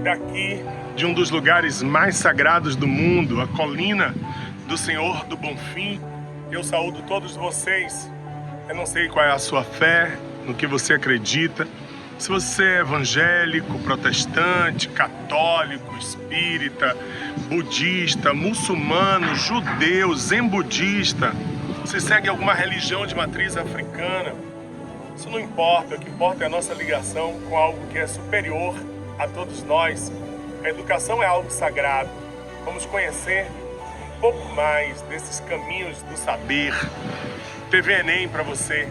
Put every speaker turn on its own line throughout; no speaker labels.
daqui de um dos lugares mais sagrados do mundo, a colina do Senhor do Bonfim. Eu saúdo todos vocês. Eu não sei qual é a sua fé, no que você acredita. Se você é evangélico, protestante, católico, espírita, budista, muçulmano, judeu, zen-budista, se segue alguma religião de matriz africana, isso não importa. O que importa é a nossa ligação com algo que é superior a todos nós. A educação é algo sagrado. Vamos conhecer um pouco mais desses caminhos do saber. TV Enem para você.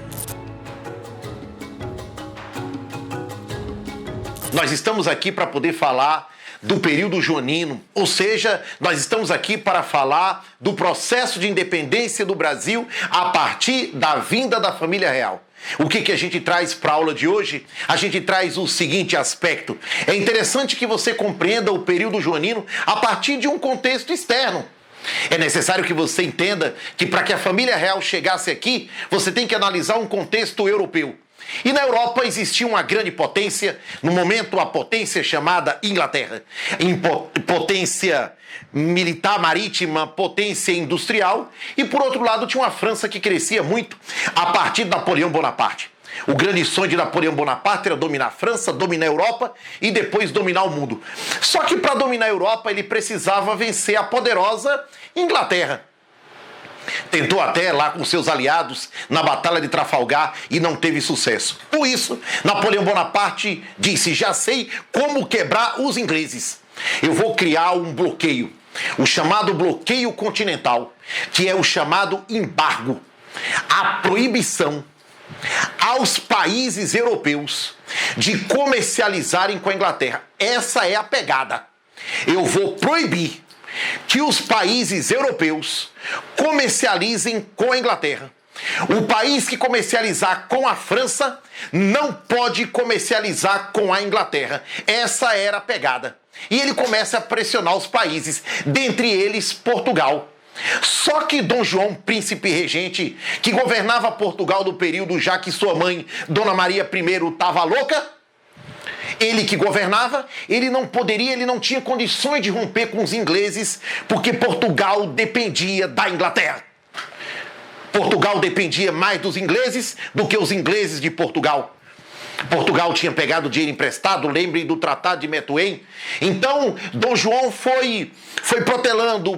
Nós estamos aqui para poder falar do período joanino, ou seja, nós estamos aqui para falar do processo de independência do Brasil a partir da vinda da família real. O que a gente traz para a aula de hoje? A gente traz o seguinte aspecto. É interessante que você compreenda o período joanino a partir de um contexto externo. É necessário que você entenda que para que a família real chegasse aqui, você tem que analisar um contexto europeu. E na Europa existia uma grande potência, no momento a potência chamada Inglaterra. Potência militar marítima, potência industrial, e por outro lado tinha uma França que crescia muito a partir de Napoleão Bonaparte. O grande sonho de Napoleão Bonaparte era dominar a França, dominar a Europa e depois dominar o mundo. Só que para dominar a Europa ele precisava vencer a poderosa Inglaterra. Tentou até lá com seus aliados na Batalha de Trafalgar e não teve sucesso. Por isso, Napoleão Bonaparte disse: já sei como quebrar os ingleses. Eu vou criar um bloqueio, o chamado bloqueio continental, que é o chamado embargo, a proibição aos países europeus de comercializarem com a Inglaterra. Essa é a pegada. Eu vou proibir que os países europeus comercializem com a Inglaterra. O país que comercializar com a França não pode comercializar com a Inglaterra. Essa era a pegada. E ele começa a pressionar os países, dentre eles Portugal. Só que Dom João, príncipe regente, que governava Portugal no período já que sua mãe, Dona Maria I, estava louca, ele que governava, ele não tinha condições de romper com os ingleses, porque Portugal dependia da Inglaterra. Portugal dependia mais dos ingleses do que os ingleses de Portugal. Portugal tinha pegado dinheiro emprestado, lembrem do Tratado de Methuen. Então, Dom João foi protelando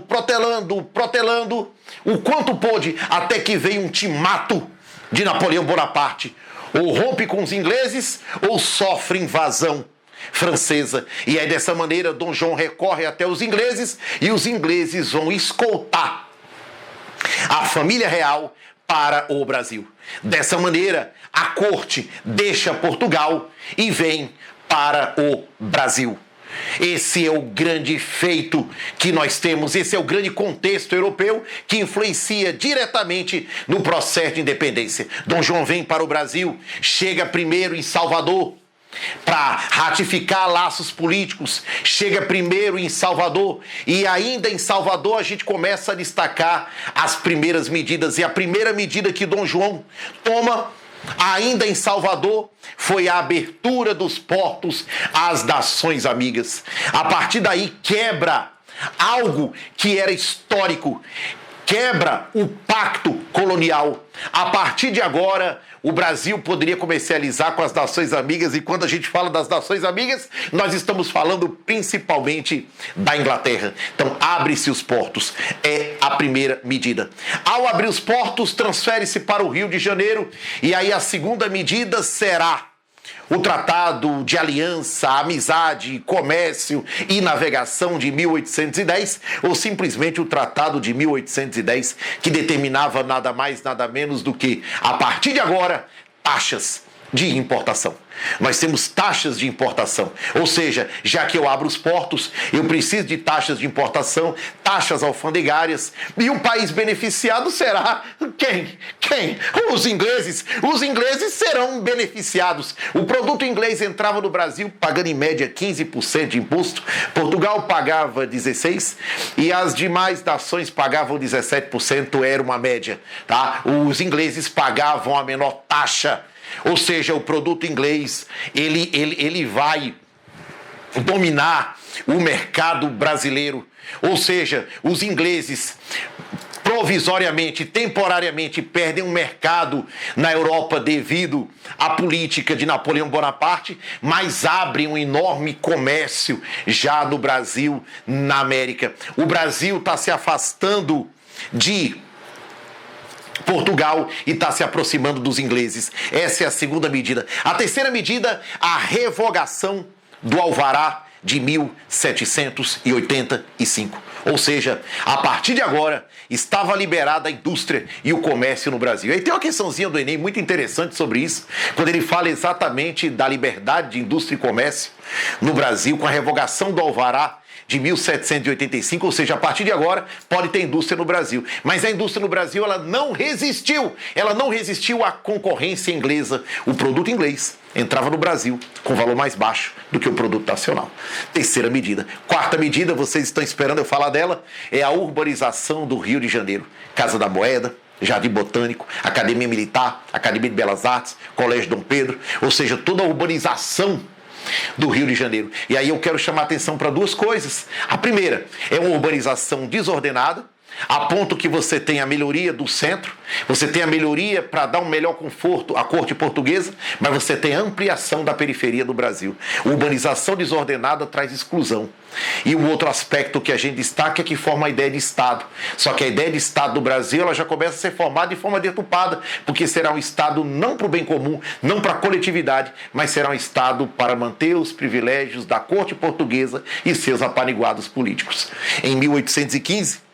o quanto pôde, até que veio um ultimato de Napoleão Bonaparte. Ou rompe com os ingleses, ou sofre invasão francesa. E aí, dessa maneira, Dom João recorre até os ingleses, e os ingleses vão escoltar a família real para o Brasil. Dessa maneira, a corte deixa Portugal e vem para o Brasil. Esse é o grande feito que nós temos, esse é o grande contexto europeu que influencia diretamente no processo de independência. Dom João vem para o Brasil, chega primeiro em Salvador para ratificar laços políticos, chega primeiro em Salvador, e ainda em Salvador a gente começa a destacar as primeiras medidas. E a primeira medida que Dom João toma ainda em Salvador foi a abertura dos portos às nações amigas. A partir daí quebra algo que era histórico, quebra o pacto colonial. A partir de agora, o Brasil poderia comercializar com as nações amigas, e quando a gente fala das nações amigas, nós estamos falando principalmente da Inglaterra. Então, abre-se os portos. É a primeira medida. Ao abrir os portos, transfere-se para o Rio de Janeiro, e aí a segunda medida será o Tratado de Aliança, Amizade, Comércio e Navegação de 1810, ou simplesmente o Tratado de 1810, que determinava nada mais, nada menos do que, a partir de agora, taxas de importação. Nós temos taxas de importação, ou seja, já que eu abro os portos, eu preciso de taxas de importação, taxas alfandegárias, e o país beneficiado será quem? Os ingleses. Os ingleses serão beneficiados. O produto inglês entrava no Brasil pagando em média 15% de imposto, Portugal pagava 16% e as demais nações pagavam 17%, era uma média, tá? Os ingleses pagavam a menor taxa. Ou seja, o produto inglês, ele vai dominar o mercado brasileiro. Ou seja, os ingleses provisoriamente, temporariamente, perdem um mercado na Europa devido à política de Napoleão Bonaparte, mas abrem um enorme comércio já no Brasil, na América. O Brasil está se afastando de Portugal e está se aproximando dos ingleses. Essa é a segunda medida. A terceira medida, a revogação do alvará de 1785. Ou seja, a partir de agora, estava liberada a indústria e o comércio no Brasil. Aí tem uma questãozinha do Enem muito interessante sobre isso, quando ele fala exatamente da liberdade de indústria e comércio no Brasil, com a revogação do alvará de 1785, ou seja, a partir de agora pode ter indústria no Brasil. Mas a indústria no Brasil, ela não resistiu à concorrência inglesa. O produto inglês entrava no Brasil com valor mais baixo do que o produto nacional. Terceira medida. Quarta medida, vocês estão esperando eu falar dela, é a urbanização do Rio de Janeiro. Casa da Moeda, Jardim Botânico, Academia Militar, Academia de Belas Artes, Colégio Dom Pedro, ou seja, toda a urbanização do Rio de Janeiro. E aí eu quero chamar a atenção para duas coisas. A primeira é uma urbanização desordenada, a ponto que você tem a melhoria do centro, você tem a melhoria para dar um melhor conforto à corte portuguesa, mas você tem a ampliação da periferia do Brasil. Urbanização desordenada traz exclusão. E o outro aspecto que a gente destaca é que forma a ideia de Estado. Só que a ideia de Estado do Brasil, ela já começa a ser formada de forma deturpada, porque será um Estado não para o bem comum, não para a coletividade, mas será um Estado para manter os privilégios da corte portuguesa e seus apaniguados políticos. Em 1815,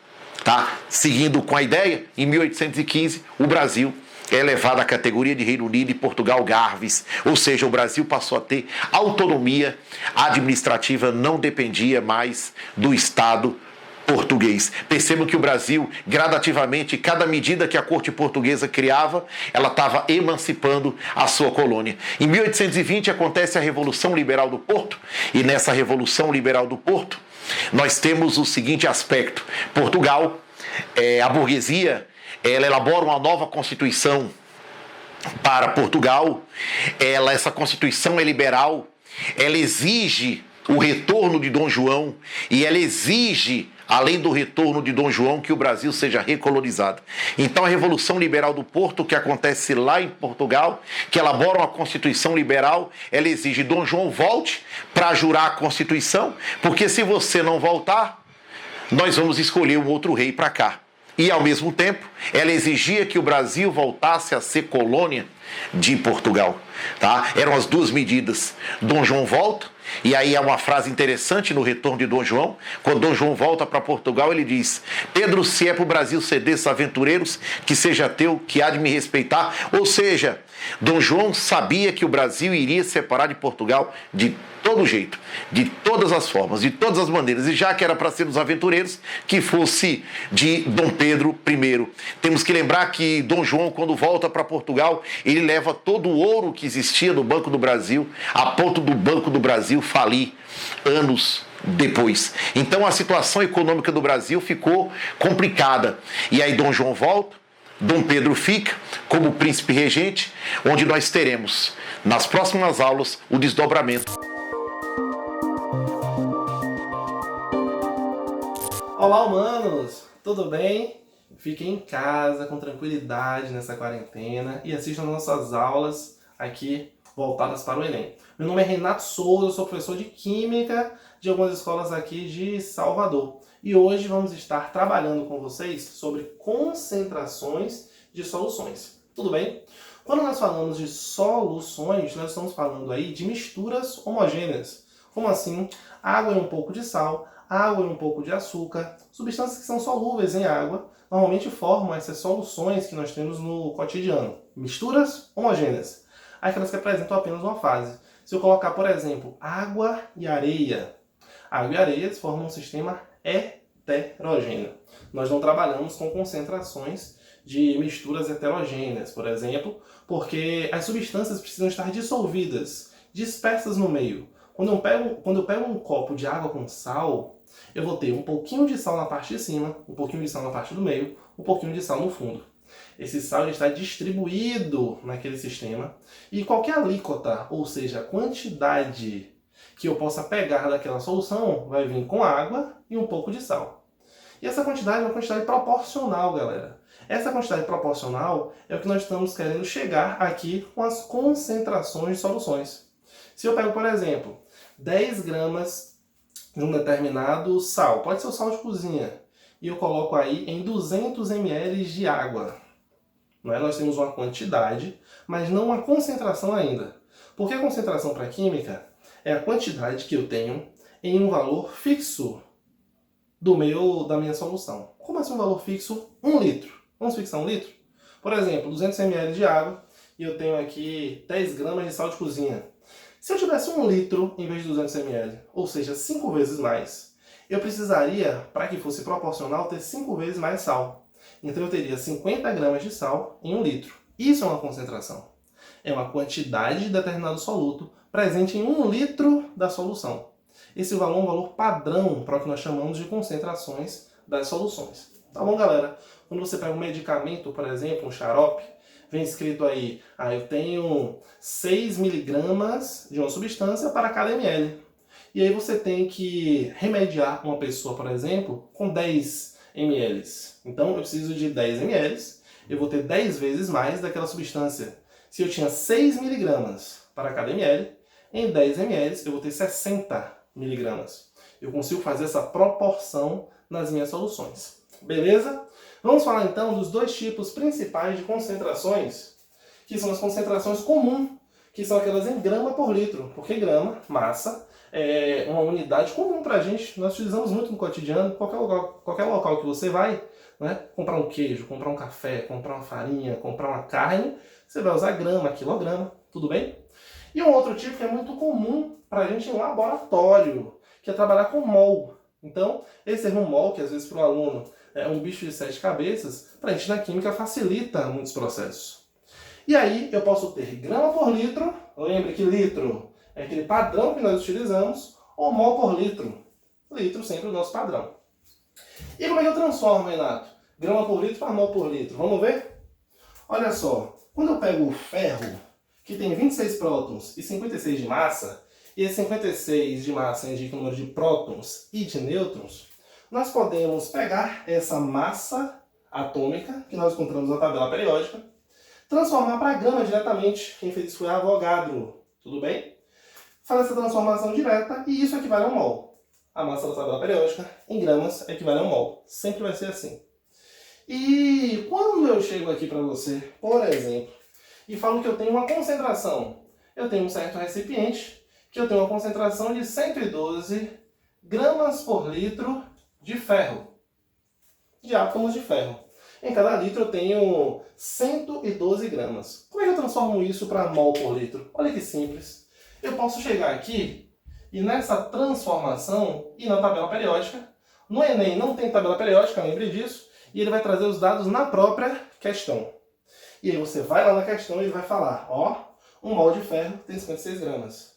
seguindo com a ideia, em 1815, o Brasil é elevado à categoria de Reino Unido e Portugal Garves, ou seja, o Brasil passou a ter autonomia administrativa, não dependia mais do Estado português. Percebam que o Brasil, gradativamente, cada medida que a corte portuguesa criava, ela estava emancipando a sua colônia. Em 1820 acontece a Revolução Liberal do Porto, e nessa Revolução Liberal do Porto, nós temos o seguinte aspecto: Portugal, a burguesia, ela elabora uma nova Constituição para Portugal. Essa Constituição é liberal, ela exige o retorno de Dom João e ela exige, além do retorno de Dom João, que o Brasil seja recolonizado. Então a Revolução Liberal do Porto, que acontece lá em Portugal, que elabora uma Constituição liberal, ela exige que Dom João volte para jurar a Constituição, porque se você não voltar, nós vamos escolher um outro rei para cá. E, ao mesmo tempo, ela exigia que o Brasil voltasse a ser colônia de Portugal. Eram as duas medidas. Dom João volta, e aí há uma frase interessante no retorno de Dom João. Quando Dom João volta para Portugal, ele diz: Pedro, se é para o Brasil ceder esses aventureiros, que seja teu, que há de me respeitar. Ou seja, Dom João sabia que o Brasil iria separar de Portugal de todo jeito, de todas as formas, de todas as maneiras. E já que era para ser dos aventureiros, que fosse de Dom Pedro I. Temos que lembrar que Dom João, quando volta para Portugal, ele leva todo o ouro que existia no Banco do Brasil, a ponto do Banco do Brasil falir anos depois. Então a situação econômica do Brasil ficou complicada. E aí Dom João volta, Dom Pedro fica como príncipe regente, onde nós teremos, nas próximas aulas, o desdobramento.
Olá, humanos! Tudo bem? Fiquem em casa com tranquilidade nessa quarentena e assistam nossas aulas aqui voltadas para o Enem. Meu nome é Renato Souza, eu sou professor de Química de algumas escolas aqui de Salvador. E hoje vamos estar trabalhando com vocês sobre concentrações de soluções. Tudo bem? Quando nós falamos de soluções, nós estamos falando aí de misturas homogêneas. Como assim? Água e um pouco de sal, água e um pouco de açúcar, substâncias que são solúveis em água, normalmente formam essas soluções que nós temos no cotidiano. Misturas homogêneas. Aquelas que apresentam apenas uma fase. Se eu colocar, por exemplo, água e areia formam um sistema heterogêneo. Nós não trabalhamos com concentrações de misturas heterogêneas, por exemplo, porque as substâncias precisam estar dissolvidas, dispersas no meio. Quando eu pego um copo de água com sal, eu vou ter um pouquinho de sal na parte de cima, um pouquinho de sal na parte do meio, um pouquinho de sal no fundo. Esse sal está distribuído naquele sistema e qualquer alíquota, ou seja, a quantidade que eu possa pegar daquela solução vai vir com água e um pouco de sal. E essa quantidade é uma quantidade proporcional, galera. Essa quantidade proporcional é o que nós estamos querendo chegar aqui com as concentrações de soluções. Se eu pego, por exemplo, 10 gramas de um determinado sal, pode ser o sal de cozinha, e eu coloco aí em 200 ml de água. Não é? Nós temos uma quantidade, mas não uma concentração ainda. Porque a concentração para a química é a quantidade que eu tenho em um valor fixo da minha solução. Como assim um valor fixo? 1 litro. Vamos fixar 1 litro? Por exemplo, 200 ml de água e eu tenho aqui 10 gramas de sal de cozinha. Se eu tivesse 1 litro em vez de 200 ml, ou seja, 5 vezes mais, eu precisaria, para que fosse proporcional, ter 5 vezes mais sal. Então eu teria 50 gramas de sal em 1 litro. Isso é uma concentração. É uma quantidade de determinado soluto presente em 1 litro da solução. Esse valor é um valor padrão para o que nós chamamos de concentrações das soluções. Tá bom, galera? Quando você pega um medicamento, por exemplo, um xarope, vem escrito aí, eu tenho 6 miligramas de uma substância para cada ml. E aí você tem que remediar uma pessoa, por exemplo, com 10 ml. Então eu preciso de 10 ml, eu vou ter 10 vezes mais daquela substância. Se eu tinha 6 miligramas para cada ml, em 10 ml eu vou ter 60 miligramas. Eu consigo fazer essa proporção nas minhas soluções. Beleza? Vamos falar então dos 2 tipos principais de concentrações, que são as concentrações comuns, que são aquelas em grama por litro, porque grama, massa, é uma unidade comum para a gente, nós utilizamos muito no cotidiano, qualquer local que você vai, né, comprar um queijo, comprar um café, comprar uma farinha, comprar uma carne, você vai usar grama, quilograma, tudo bem? E um outro tipo que é muito comum para a gente em laboratório, que é trabalhar com mol. Então, esse termo mol, que às vezes para o aluno é um bicho de 7 cabeças, para a gente na química facilita muitos processos. E aí eu posso ter grama por litro, lembre que litro é aquele padrão que nós utilizamos, ou mol por litro. Litro sempre o nosso padrão. E como é que eu transformo, Renato? Grama por litro para mol por litro. Vamos ver? Olha só, quando eu pego o ferro, que tem 26 prótons e 56 de massa, e esse 56 de massa indica o número de prótons e de nêutrons, nós podemos pegar essa massa atômica, que nós encontramos na tabela periódica, transformar para grama diretamente. Quem fez isso foi Avogadro. Tudo bem? Faz essa transformação direta e isso equivale a um mol. A massa da tabela periódica em gramas equivale a um mol. Sempre vai ser assim. E quando eu chego aqui para você, por exemplo, e falo que eu tenho uma concentração, eu tenho um certo recipiente, que eu tenho uma concentração de 112 gramas por litro de ferro, de átomos de ferro. Em cada litro eu tenho 112 gramas. Como é que eu transformo isso para mol por litro? Olha que simples. Eu posso chegar aqui e nessa transformação ir na tabela periódica. No Enem não tem tabela periódica, lembre disso, e ele vai trazer os dados na própria questão. E aí você vai lá na questão e ele vai falar, um mol de ferro tem 56 gramas.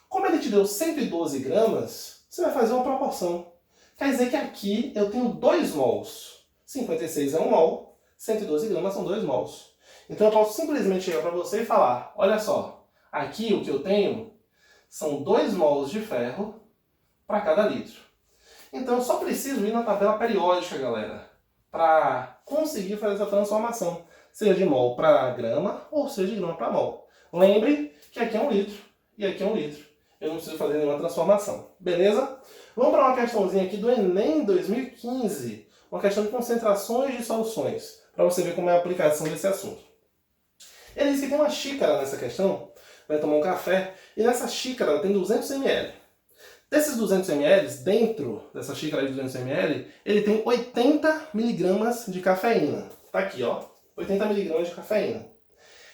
Como ele te deu 112 gramas, você vai fazer uma proporção. Quer dizer que aqui eu tenho 2 mols. 56 é 1 mol, 112 gramas são 2 mols. Então eu posso simplesmente chegar para você e falar, olha só, aqui o que eu tenho são 2 mols de ferro para cada litro. Então eu só preciso ir na tabela periódica, galera, para conseguir fazer essa transformação, seja de mol para grama ou seja de grama para mol. Lembre que aqui é 1 litro e aqui é 1 litro. Eu não preciso fazer nenhuma transformação. Beleza? Vamos para uma questãozinha aqui do Enem 2015. Uma questão de concentrações de soluções, para você ver como é a aplicação desse assunto. Ele diz que tem uma xícara nessa questão, vai tomar um café, e nessa xícara ela tem 200 ml. Desses 200 ml, dentro dessa xícara de 200 ml, ele tem 80 mg de cafeína. Tá aqui, 80 mg de cafeína.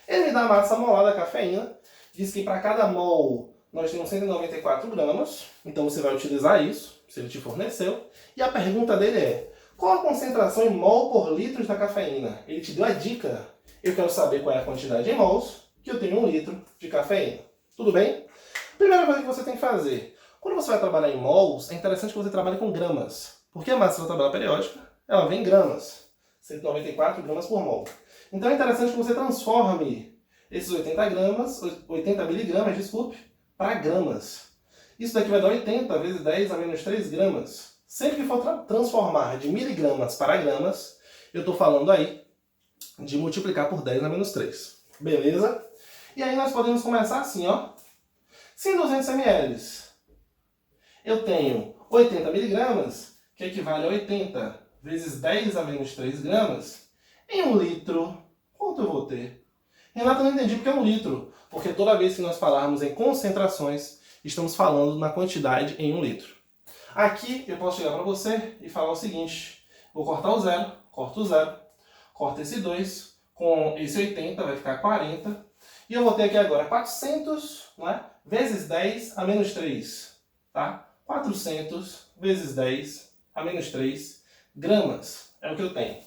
Ele me dá a massa molar da cafeína, diz que para cada mol nós temos 194 gramas, então você vai utilizar isso, se ele te forneceu. E a pergunta dele é, qual a concentração em mol por litro da cafeína? Ele te deu a dica. Eu quero saber qual é a quantidade em mols que eu tenho 1 litro de cafeína. Tudo bem? Primeira coisa que você tem que fazer. Quando você vai trabalhar em mols, é interessante que você trabalhe com gramas. Porque a massa da tabela periódica, ela vem em gramas. 194 gramas por mol. Então é interessante que você transforme esses 80 miligramas, para gramas. Isso daqui vai dar 80 vezes 10 a menos 3 gramas. Sempre que for transformar de miligramas para gramas, eu estou falando aí de multiplicar por 10 a menos 3. Beleza? E aí nós podemos começar assim, ó. Se em 200 ml eu tenho 80 miligramas, que equivale a 80 vezes 10 a menos 3 gramas, em 1 litro, quanto eu vou ter? Renato, eu não entendi porque é 1 litro. Porque toda vez que nós falarmos em concentrações, estamos falando na quantidade em 1 litro. Aqui eu posso chegar para você e falar o seguinte. Vou cortar o zero, corto o zero, corto esse 2, com esse 80 vai ficar 40. E eu vou ter aqui agora 400, não é? Vezes 10 a menos 3. Tá? 400 vezes 10 a menos 3 gramas. É o que eu tenho.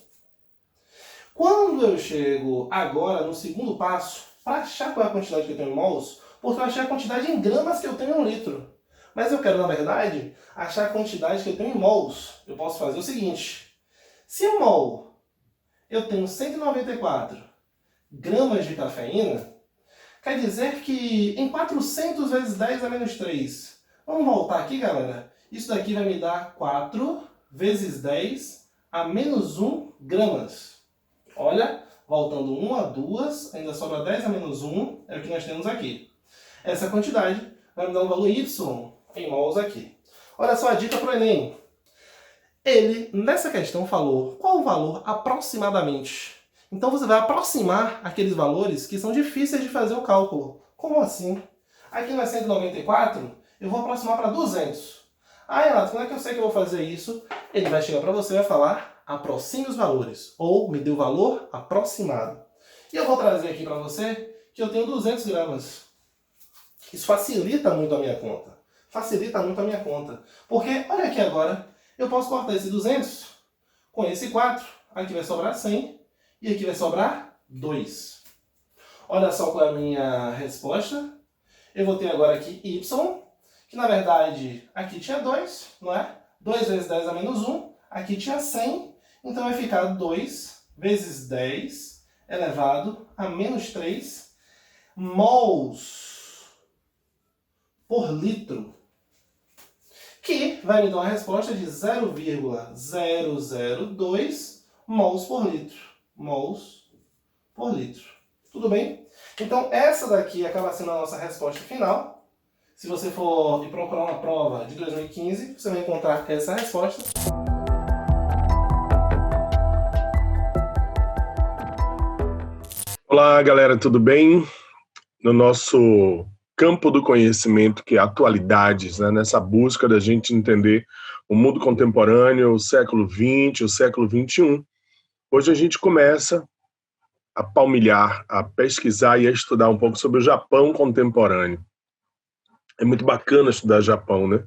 Quando eu chego agora no segundo passo, para achar qual é a quantidade que eu tenho em mols, porque eu achei a quantidade em gramas que eu tenho em 1 litro. Mas eu quero, na verdade, achar a quantidade que eu tenho em mols. Eu posso fazer o seguinte. Se um mol eu tenho 194 gramas de cafeína, quer dizer que em 400 vezes 10 a menos 3. Vamos voltar aqui, galera. Isso daqui vai me dar 4 vezes 10 a menos 1 gramas. Olha, voltando 1 a 2, ainda sobra 10 a menos 1, é o que nós temos aqui. Essa quantidade vai me dar um valor Y em mols aqui. Olha só a dica para o Enem. Ele, nessa questão, falou qual o valor aproximadamente. Então você vai aproximar aqueles valores que são difíceis de fazer o cálculo. Como assim? Aqui não é 194, eu vou aproximar para 200. Ah, Renato, como é que eu sei que eu vou fazer isso? Ele vai chegar para você e vai falar, aproxime os valores, ou me dê o valor aproximado. E eu vou trazer aqui para você que eu tenho 200 gramas. Isso facilita muito a minha conta. Facilita muito a minha conta. Porque, olha aqui agora, eu posso cortar esse 200 com esse 4. Aqui vai sobrar 100 e aqui vai sobrar 2. Olha só qual é a minha resposta. Eu vou ter agora aqui Y, que na verdade aqui tinha 2, não é? 2 vezes 10 a menos 1, aqui tinha 100, então vai ficar 2 vezes 10 elevado a menos 3 mols por litro, que vai me dar uma resposta de 0,002 mols por litro. Mols por litro. Tudo bem? Então essa daqui acaba sendo a nossa resposta final. Se você for ir procurar uma prova de 2015, você vai encontrar essa resposta.
Olá, galera, tudo bem? No nosso campo do conhecimento, que é atualidades, né? Nessa busca da gente entender o mundo contemporâneo, o século XX, o século XXI, hoje a gente começa a palmilhar, a pesquisar e a estudar um pouco sobre o Japão contemporâneo. É muito bacana estudar Japão, né?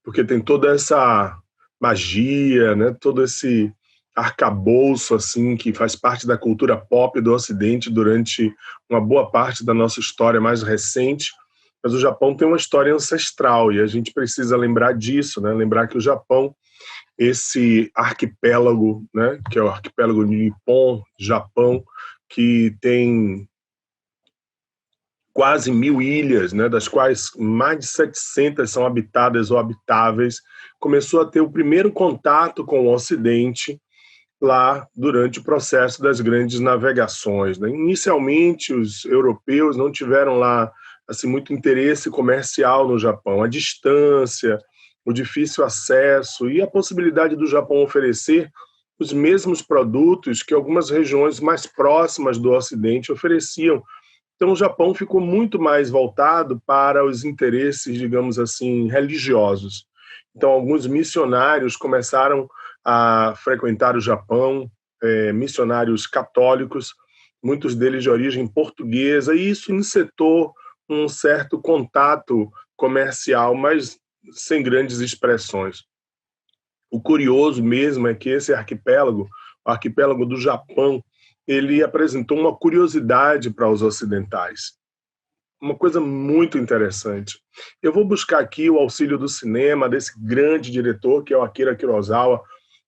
Porque tem toda essa magia, né? Todo esse arcabouço assim, que faz parte da cultura pop do Ocidente durante uma boa parte da nossa história mais recente. Mas o Japão tem uma história ancestral e a gente precisa lembrar disso, né? Lembrar que o Japão, esse arquipélago, né? Que é o arquipélago Nippon, Japão, que tem quase 1000 ilhas, né, das quais mais de 700 são habitadas ou habitáveis, começou a ter o primeiro contato com o Ocidente lá durante o processo das grandes navegações, né? Inicialmente, os europeus não tiveram lá assim, muito interesse comercial no Japão. A distância, o difícil acesso e a possibilidade do Japão oferecer os mesmos produtos que algumas regiões mais próximas do Ocidente ofereciam. Então, o Japão ficou muito mais voltado para os interesses, digamos assim, religiosos. Então, alguns missionários começaram a frequentar o Japão, missionários católicos, muitos deles de origem portuguesa, e isso incitou um certo contato comercial, mas sem grandes expressões. O curioso mesmo é que esse arquipélago, o arquipélago do Japão, ele apresentou uma curiosidade para os ocidentais. Uma coisa muito interessante. Eu vou buscar aqui o auxílio do cinema, desse grande diretor, que é o Akira Kurosawa,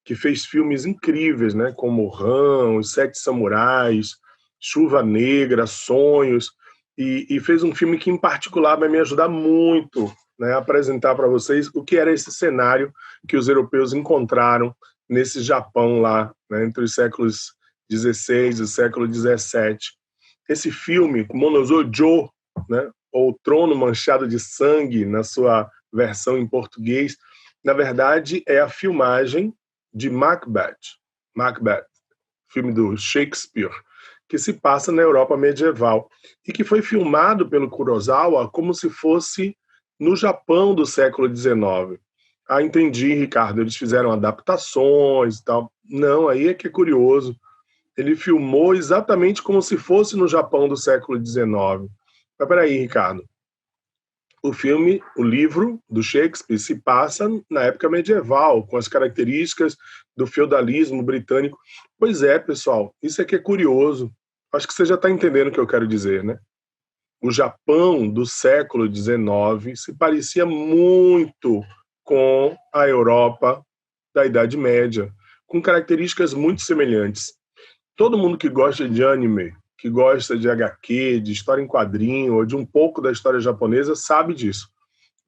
que fez filmes incríveis, né, como Han, Os Sete Samurais, Chuva Negra, Sonhos, e fez um filme que, em particular, vai me ajudar muito né, apresentar para vocês o que era esse cenário que os europeus encontraram nesse Japão lá, né, entre os séculos XVI e o século XVII. Esse filme, Monozojo, né, ou Trono Manchado de Sangue, na sua versão em português, na verdade é a filmagem de Macbeth, filme do Shakespeare, que se passa na Europa medieval e que foi filmado pelo Kurosawa como se fosse no Japão do século XIX. Ah, entendi, Ricardo, eles fizeram adaptações e tal. Não, aí é que é curioso. Ele filmou exatamente como se fosse no Japão do século XIX. Mas peraí, Ricardo. O livro do Shakespeare se passa na época medieval, com as características do feudalismo britânico. Pois é, pessoal, isso aqui é curioso. Acho que você já está entendendo o que eu quero dizer, né? O Japão do século XIX se parecia muito com a Europa da Idade Média, com características muito semelhantes. Todo mundo que gosta de anime, que gosta de HQ, de história em quadrinho ou de um pouco da história japonesa, sabe disso.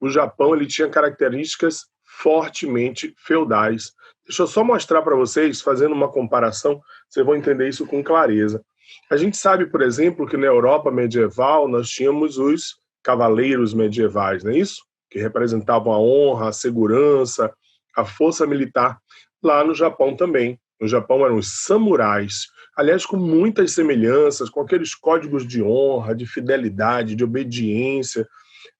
O Japão ele tinha características fortemente feudais. Deixa eu só mostrar para vocês, fazendo uma comparação, vocês vão entender isso com clareza. A gente sabe, por exemplo, que na Europa medieval nós tínhamos os cavaleiros medievais, não é isso? Que representavam a honra, a segurança, a força militar. Lá no Japão também. No Japão eram os samurais, aliás, com muitas semelhanças, com aqueles códigos de honra, de fidelidade, de obediência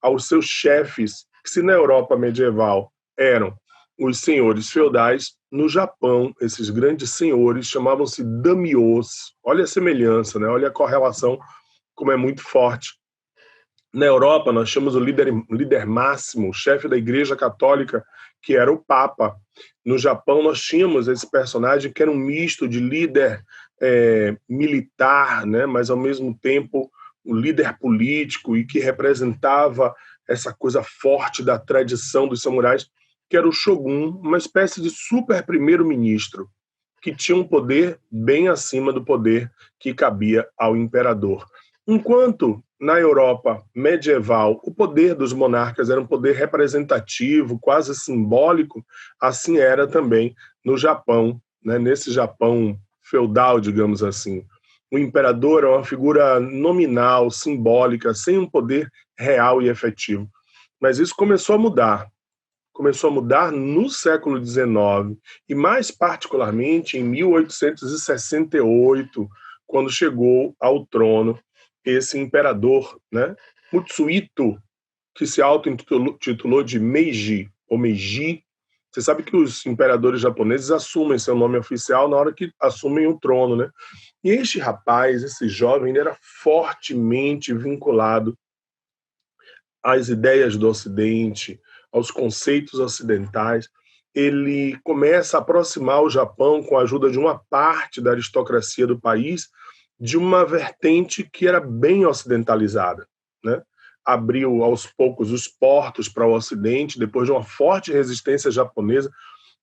aos seus chefes, que se na Europa medieval eram os senhores feudais, no Japão, esses grandes senhores chamavam-se daimyos. Olha a semelhança, né? Olha a correlação, como é muito forte. Na Europa, nós tínhamos o líder máximo, o chefe da Igreja Católica, que era o Papa. No Japão, nós tínhamos esse personagem que era um misto de líder militar, né, mas ao mesmo tempo o líder político e que representava essa coisa forte da tradição dos samurais, que era o Shogun, uma espécie de super primeiro-ministro, que tinha um poder bem acima do poder que cabia ao imperador. Enquanto na Europa medieval o poder dos monarcas era um poder representativo, quase simbólico, assim era também no Japão, né, nesse Japão feudal, digamos assim. O imperador é uma figura nominal, simbólica, sem um poder real e efetivo. Mas isso começou a mudar. Começou a mudar no século XIX e mais particularmente em 1868, quando chegou ao trono esse imperador, né, Mutsuhito, que se auto-intitulou de Meiji, ou Meiji. Você sabe que os imperadores japoneses assumem seu nome oficial na hora que assumem o trono, né? E este rapaz, esse jovem, ele era fortemente vinculado às ideias do Ocidente, aos conceitos ocidentais. Ele começa a aproximar o Japão, com a ajuda de uma parte da aristocracia do país, de uma vertente que era bem ocidentalizada, né? Abriu aos poucos os portos para o Ocidente, depois de uma forte resistência japonesa,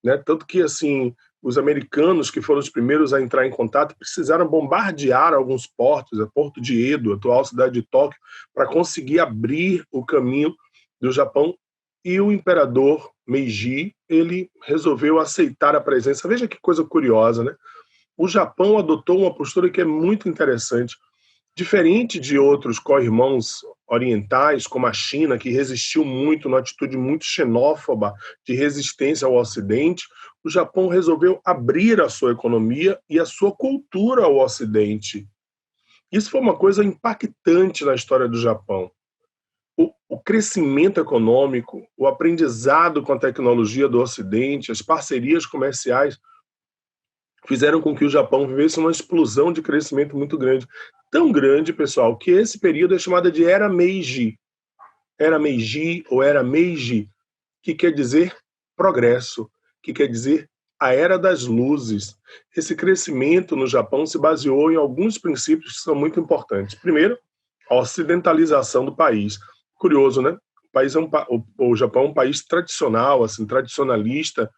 né? Tanto que assim os americanos, que foram os primeiros a entrar em contato, precisaram bombardear alguns portos, o Porto de Edo, a atual cidade de Tóquio, para conseguir abrir o caminho do Japão. E o imperador Meiji, ele resolveu aceitar a presença. Veja que coisa curiosa, né? O Japão adotou uma postura que é muito interessante. Diferente de outros co-irmãos orientais, como a China, que resistiu muito, numa atitude muito xenófoba de resistência ao Ocidente, o Japão resolveu abrir a sua economia e a sua cultura ao Ocidente. Isso foi uma coisa impactante na história do Japão. O crescimento econômico, o aprendizado com a tecnologia do Ocidente, as parcerias comerciais fizeram com que o Japão vivesse uma explosão de crescimento muito grande. Tão grande, pessoal, que esse período é chamado de Era Meiji. Era Meiji ou Era Meiji, que quer dizer progresso, que quer dizer a Era das Luzes. Esse crescimento no Japão se baseou em alguns princípios que são muito importantes. Primeiro, a ocidentalização do país. Curioso, né? O Japão é um país tradicional, assim, tradicionalista.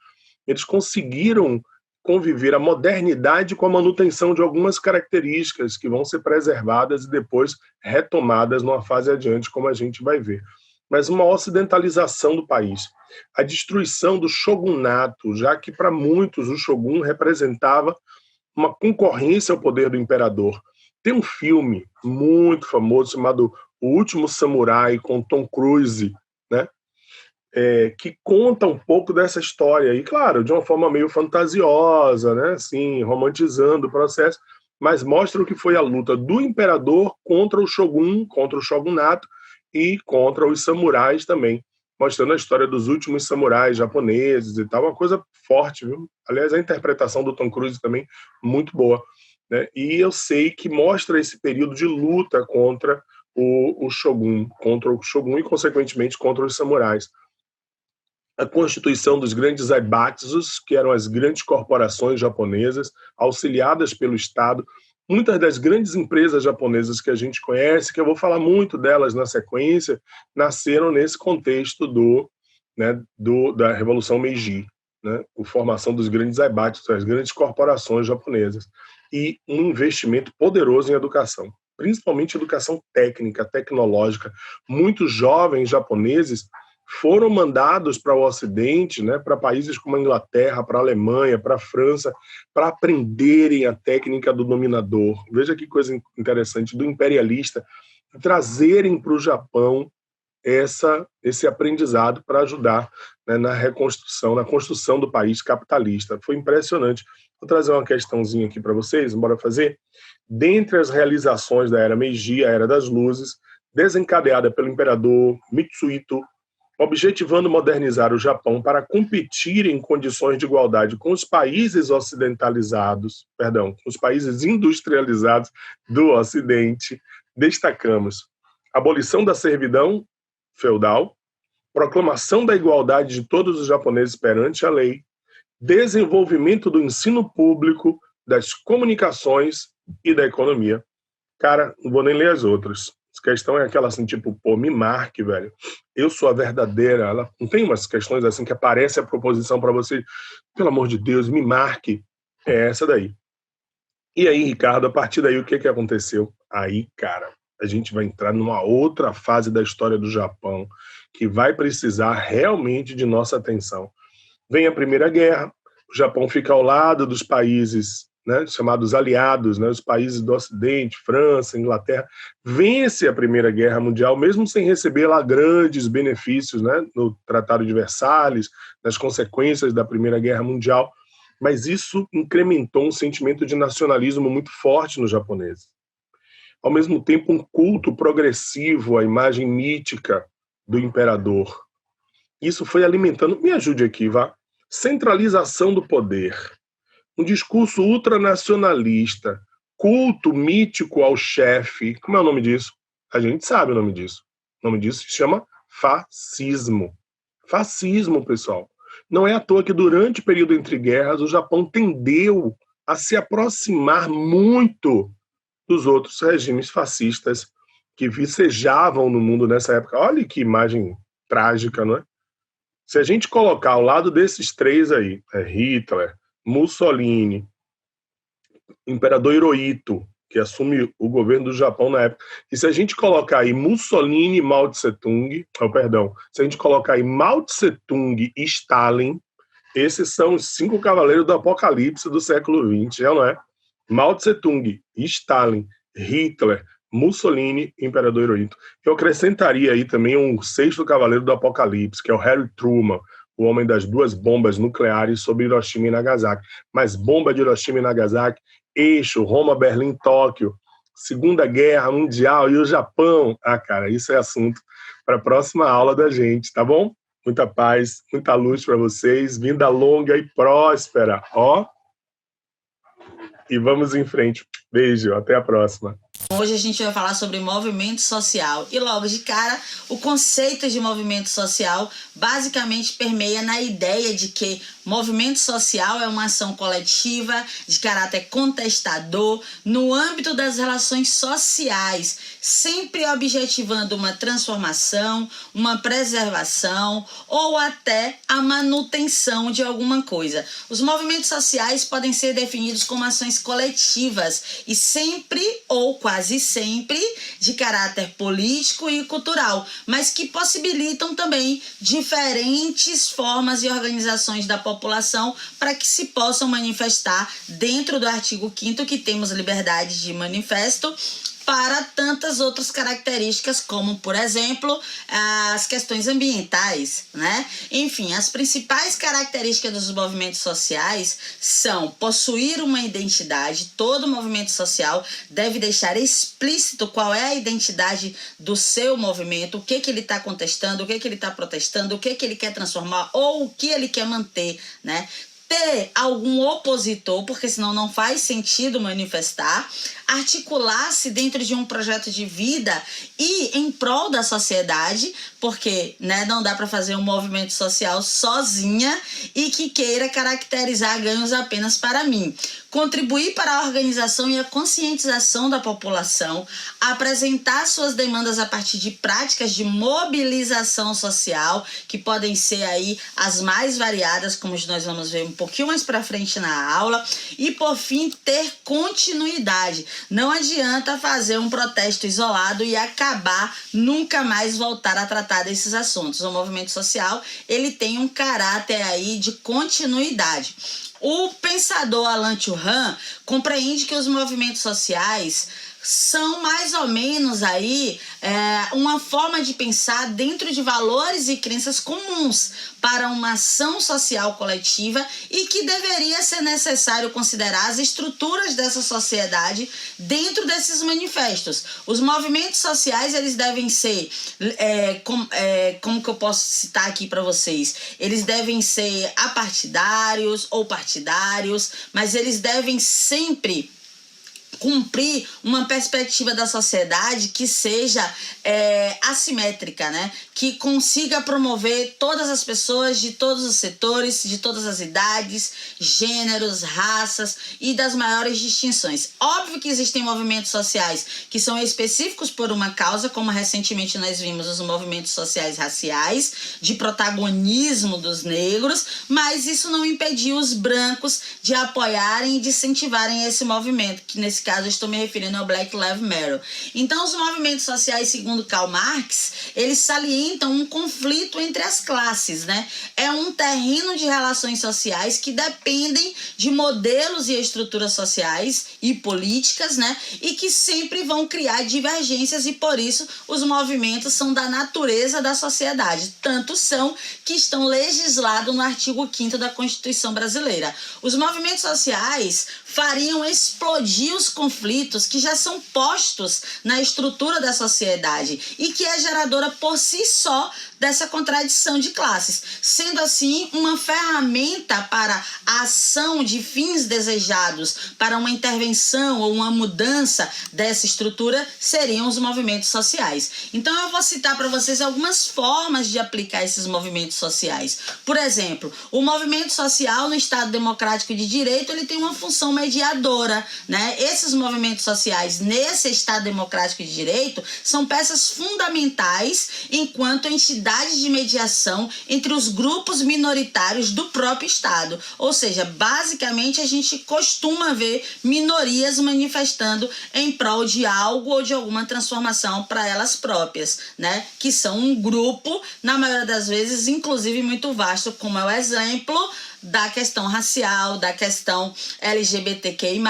Eles conseguiram conviver a modernidade com a manutenção de algumas características que vão ser preservadas e depois retomadas numa fase adiante, como a gente vai ver. mas uma ocidentalização do país. A destruição do shogunato, já que para muitos o shogun representava uma concorrência ao poder do imperador. Tem um filme muito famoso chamado O Último Samurai, com Tom Cruise, né? Que conta um pouco dessa história. E, claro, de uma forma meio fantasiosa, né? Assim, romantizando o processo, mas mostra o que foi a luta do imperador contra o shogun, contra o shogunato e contra os samurais também, mostrando a história dos últimos samurais japoneses e tal, uma coisa forte, viu? Aliás, a interpretação do Tom Cruise também muito boa, né? E eu sei que mostra esse período de luta contra o shogun e, consequentemente, contra os samurais. A constituição dos grandes zaibatsus, que eram as grandes corporações japonesas, auxiliadas pelo Estado. Muitas das grandes empresas japonesas que a gente conhece, que eu vou falar muito delas na sequência, nasceram nesse contexto da Revolução Meiji, né? A formação dos grandes zaibatsus, das grandes corporações japonesas. E um investimento poderoso em educação, principalmente educação técnica, tecnológica. Muitos jovens japoneses foram mandados para o Ocidente, né, para países como a Inglaterra, para a Alemanha, para a França, para aprenderem a técnica do dominador. Veja que coisa interessante, do imperialista, trazerem para o Japão esse aprendizado para ajudar, né, na reconstrução, na construção do país capitalista. Foi impressionante. Vou trazer uma questãozinha aqui para vocês, bora fazer? Dentre as realizações da Era Meiji, a Era das Luzes, desencadeada pelo imperador Mitsuhito, objetivando modernizar o Japão para competir em condições de igualdade com os países com os países industrializados do Ocidente, destacamos abolição da servidão feudal, proclamação da igualdade de todos os japoneses perante a lei, desenvolvimento do ensino público, das comunicações e da economia. Cara, não vou nem ler as outras. A questão é aquela assim, tipo, pô, me marque, velho. Eu sou a verdadeira. Ela não tem umas questões assim que aparece a proposição para você. Pelo amor de Deus, me marque. É essa daí. E aí, Ricardo, a partir daí, o que aconteceu? Aí, cara, a gente vai entrar numa outra fase da história do Japão que vai precisar realmente de nossa atenção. Vem a Primeira Guerra, o Japão fica ao lado dos países, né, chamados aliados, né, os países do Ocidente, França, Inglaterra, vence a Primeira Guerra Mundial, mesmo sem receber lá grandes benefícios, né, no Tratado de Versalhes, nas consequências da Primeira Guerra Mundial, mas isso incrementou um sentimento de nacionalismo muito forte nos japoneses. Ao mesmo tempo, um culto progressivo à imagem mítica do imperador. Isso foi alimentando, me ajude aqui, vá, centralização do poder. Um discurso ultranacionalista, culto mítico ao chefe. Como é o nome disso? A gente sabe o nome disso. O nome disso se chama fascismo. Fascismo, pessoal. Não é à toa que durante o período entre guerras o Japão tendeu a se aproximar muito dos outros regimes fascistas que vicejavam no mundo nessa época. Olha que imagem trágica, não é? Se a gente colocar ao lado desses três aí, Hitler, Mussolini, imperador Hirohito, que assume o governo do Japão na época, e se a gente colocar aí Mussolini e Mao Tse-tung, se a gente colocar aí Mao Tse-tung e Stalin, esses são os 5 cavaleiros do apocalipse do século XX, já não é? Mao Tse-tung, Stalin, Hitler, Mussolini e imperador Hirohito. Eu acrescentaria aí também um 6º cavaleiro do apocalipse, que é o Harry Truman, o homem das 2 bombas nucleares sobre Hiroshima e Nagasaki. Mas bomba de Hiroshima e Nagasaki, eixo, Roma, Berlim, Tóquio, Segunda Guerra Mundial e o Japão. Ah, cara, isso é assunto para a próxima aula da gente, tá bom? Muita paz, muita luz para vocês, vinda longa e próspera, ó. E vamos em frente. Beijo, até a próxima.
Hoje a gente vai falar sobre movimento social e logo de cara o conceito de movimento social basicamente permeia na ideia de que movimento social é uma ação coletiva de caráter contestador no âmbito das relações sociais, sempre objetivando uma transformação, uma preservação ou até a manutenção de alguma coisa. Os movimentos sociais podem ser definidos como ações coletivas e sempre ou quase quase sempre de caráter político e cultural, mas que possibilitam também diferentes formas e organizações da população para que se possam manifestar dentro do artigo 5º, que temos liberdade de manifesto, para tantas outras características, como, por exemplo, as questões ambientais, né? Enfim, as principais características dos movimentos sociais são possuir uma identidade. Todo movimento social deve deixar explícito qual é a identidade do seu movimento, o que ele está contestando, o que ele está protestando, o que ele quer transformar ou o que ele quer manter, né? Ter algum opositor, porque senão não faz sentido manifestar, articular-se dentro de um projeto de vida e em prol da sociedade, porque, né, não dá para fazer um movimento social sozinha e que queira caracterizar ganhos apenas para mim. Contribuir para a organização e a conscientização da população, apresentar suas demandas a partir de práticas de mobilização social, que podem ser aí as mais variadas, como nós vamos ver um pouquinho mais para frente na aula, e por fim ter continuidade. Não adianta fazer um protesto isolado e acabar, nunca mais voltar a tratar desses assuntos. O movimento social, ele tem um caráter aí de continuidade. O pensador Alan Turing compreende que os movimentos sociais são mais ou menos aí uma forma de pensar dentro de valores e crenças comuns para uma ação social coletiva e que deveria ser necessário considerar as estruturas dessa sociedade dentro desses manifestos. Os movimentos sociais, eles devem ser, como que eu posso citar aqui para vocês? Eles devem ser apartidários ou partidários, mas eles devem sempre cumprir uma perspectiva da sociedade que seja assimétrica, né? Que consiga promover todas as pessoas de todos os setores, de todas as idades, gêneros, raças e das maiores distinções. Óbvio que existem movimentos sociais que são específicos por uma causa, como recentemente nós vimos os movimentos sociais raciais, de protagonismo dos negros, mas isso não impediu os brancos de apoiarem e de incentivarem esse movimento, que nesse caso eu estou me referindo ao Black Lives Matter. Então, os movimentos sociais, segundo Karl Marx, eles salientam um conflito entre as classes, né? É um terreno de relações sociais que dependem de modelos e estruturas sociais e políticas, né? E que sempre vão criar divergências e, por isso, os movimentos são da natureza da sociedade. Tanto são que estão legislados no artigo 5º da Constituição Brasileira. Os movimentos sociais fariam explodir os conflitos que já são postos na estrutura da sociedade e que é geradora por si só dessa contradição de classes, sendo assim uma ferramenta para a ação de fins desejados, para uma intervenção ou uma mudança dessa estrutura, seriam os movimentos sociais. Então eu vou citar para vocês algumas formas de aplicar esses movimentos sociais. Por exemplo, o movimento social no Estado Democrático de Direito, ele tem uma função mediadora, né? Esses movimentos sociais nesse Estado Democrático de Direito são peças fundamentais enquanto entidades de mediação entre os grupos minoritários do próprio Estado. Ou seja, basicamente a gente costuma ver minorias manifestando em prol de algo ou de alguma transformação para elas próprias, né? Que são um grupo, na maioria das vezes, inclusive muito vasto, como é o exemplo da questão racial, da questão LGBTQI+,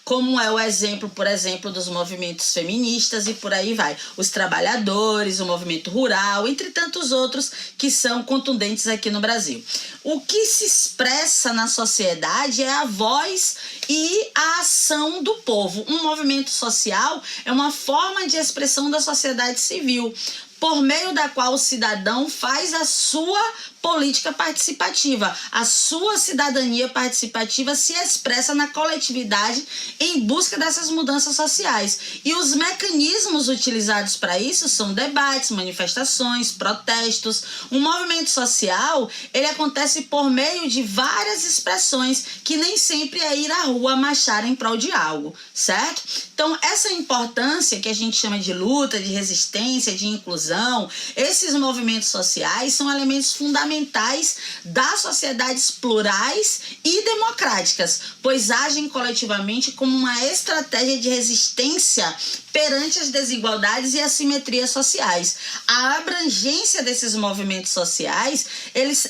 como é o exemplo, por exemplo, dos movimentos feministas e por aí vai. Os trabalhadores, o movimento rural, entre tantos outros que são contundentes aqui no Brasil. O que se expressa na sociedade é a voz e a ação do povo. Um movimento social é uma forma de expressão da sociedade civil, por meio da qual o cidadão faz a sua política participativa. A sua cidadania participativa se expressa na coletividade em busca dessas mudanças sociais. E os mecanismos utilizados para isso são debates, manifestações, protestos. Um movimento social, ele acontece por meio de várias expressões, que nem sempre é ir à rua marchar em prol de algo, certo? Então, essa importância que a gente chama de luta, de resistência, de inclusão, esses movimentos sociais são elementos fundamentais fundamentais das sociedades plurais e democráticas, pois agem coletivamente como uma estratégia de resistência perante as desigualdades e assimetrias sociais. A abrangência desses movimentos sociais,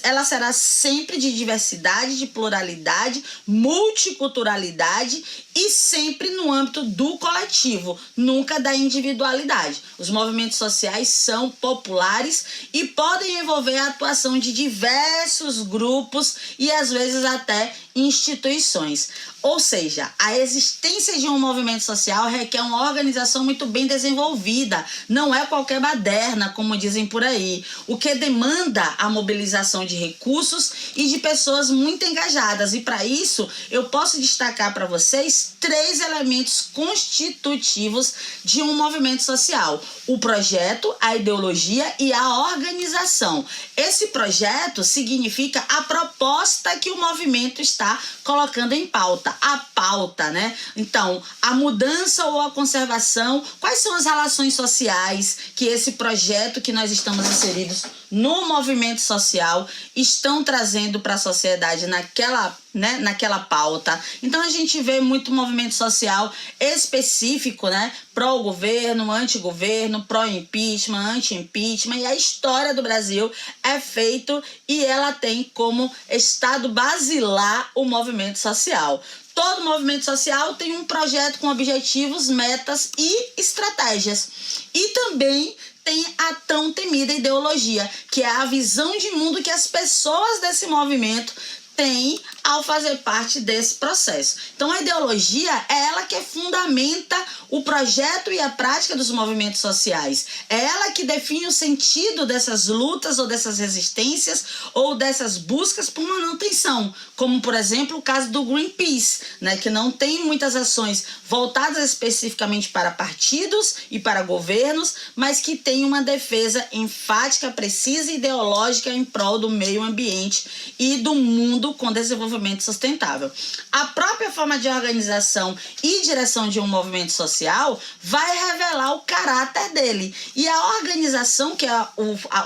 ela será sempre de diversidade, de pluralidade, multiculturalidade e sempre no âmbito do coletivo, nunca da individualidade. Os movimentos sociais são populares e podem envolver a atuação de diversos grupos e às vezes até instituições. Ou seja, a existência de um movimento social requer uma organização muito bem desenvolvida, não é qualquer baderna, como dizem por aí, o que demanda a mobilização de recursos e de pessoas muito engajadas. E para isso, eu posso destacar para vocês 3 elementos constitutivos de um movimento social: o projeto, a ideologia e a organização. Esse projeto significa a proposta que o movimento está colocando em pauta, a pauta, né? Então, a mudança ou a conservação, quais são as relações sociais que esse projeto que nós estamos inseridos no movimento social estão trazendo para a sociedade naquela pauta. Então a gente vê muito movimento social específico, né? Pró-governo, anti-governo, pró-impeachment, anti-impeachment, e a história do Brasil é feita e ela tem como estado basilar o movimento social. Todo movimento social tem um projeto com objetivos, metas e estratégias. E também tem a tão temida ideologia, que é a visão de mundo que as pessoas desse movimento têm ao fazer parte desse processo. Então, a ideologia é ela que fundamenta o projeto e a prática dos movimentos sociais. É ela que define o sentido dessas lutas ou dessas resistências ou dessas buscas por manutenção, como, por exemplo, o caso do Greenpeace, né, que não tem muitas ações voltadas especificamente para partidos e para governos, mas que tem uma defesa enfática, precisa e ideológica em prol do meio ambiente e do mundo com desenvolvimento sustentável. A própria forma de organização e direção de um movimento social vai revelar o caráter dele. E a organização, que é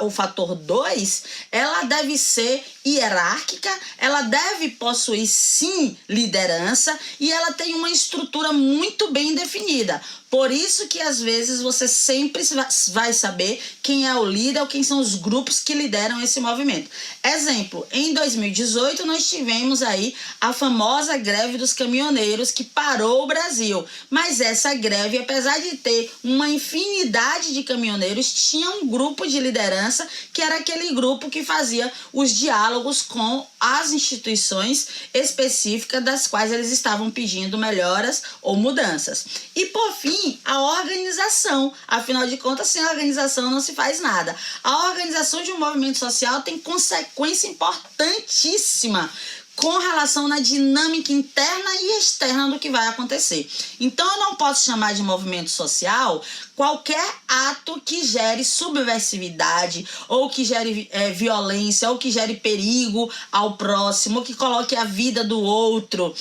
o fator 2, ela deve ser hierárquica, ela deve possuir, sim, liderança e ela tem uma estrutura muito bem definida. Por isso que, às vezes, você sempre vai saber quem é o líder ou quem são os grupos que lideram esse movimento. Exemplo, em 2018, nós tivemos aí a famosa greve dos caminhoneiros que parou o Brasil. Mas essa greve, apesar de ter uma infinidade de caminhoneiros, tinha um grupo de liderança que era aquele grupo que fazia os diálogos com as instituições específicas das quais eles estavam pedindo melhoras ou mudanças. E, por fim, a organização. Afinal de contas, sem organização não se faz nada. A organização de um movimento social tem consequência importantíssima com relação na dinâmica interna e externa do que vai acontecer. Então, eu não posso chamar de movimento social qualquer ato que gere subversividade, ou que gere violência, ou que gere perigo ao próximo, ou que coloque a vida do outro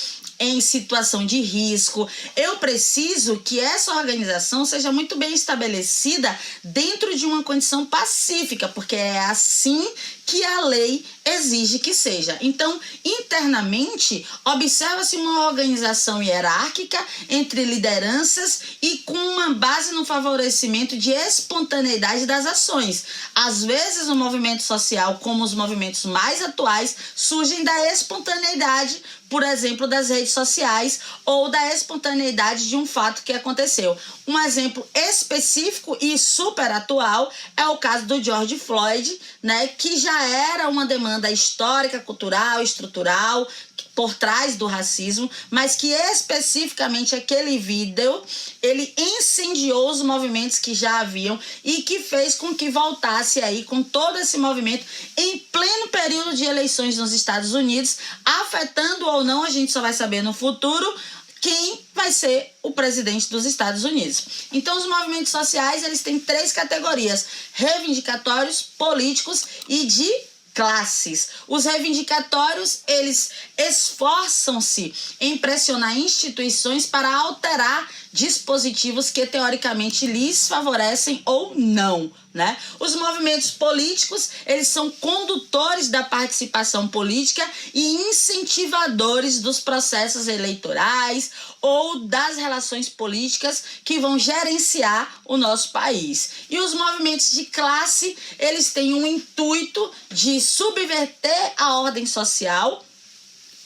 em situação de risco. Eu preciso que essa organização seja muito bem estabelecida dentro de uma condição pacífica, porque é assim que a lei exige que seja. Então, internamente, observa-se uma organização hierárquica entre lideranças e com uma base no favorecimento de espontaneidade das ações. Às vezes, o movimento social, como os movimentos mais atuais, surgem da espontaneidade, por exemplo, das redes sociais ou da espontaneidade de um fato que aconteceu. Um exemplo específico e super atual é o caso do George Floyd, né, que já era uma demanda histórica, cultural, estrutural, por trás do racismo, mas que especificamente aquele vídeo, ele incendiou os movimentos que já haviam e que fez com que voltasse aí com todo esse movimento em pleno período de eleições nos Estados Unidos, afetando ou não, a gente só vai saber no futuro, quem vai ser o presidente dos Estados Unidos. Então, os movimentos sociais, eles têm 3 categorias: reivindicatórios, políticos e de classes. Os reivindicatórios, eles esforçam-se em pressionar instituições para alterar dispositivos que teoricamente lhes favorecem ou não. né? Os movimentos políticos, eles são condutores da participação política e incentivadores dos processos eleitorais ou das relações políticas que vão gerenciar o nosso país. E os movimentos de classe, eles têm um intuito de subverter a ordem social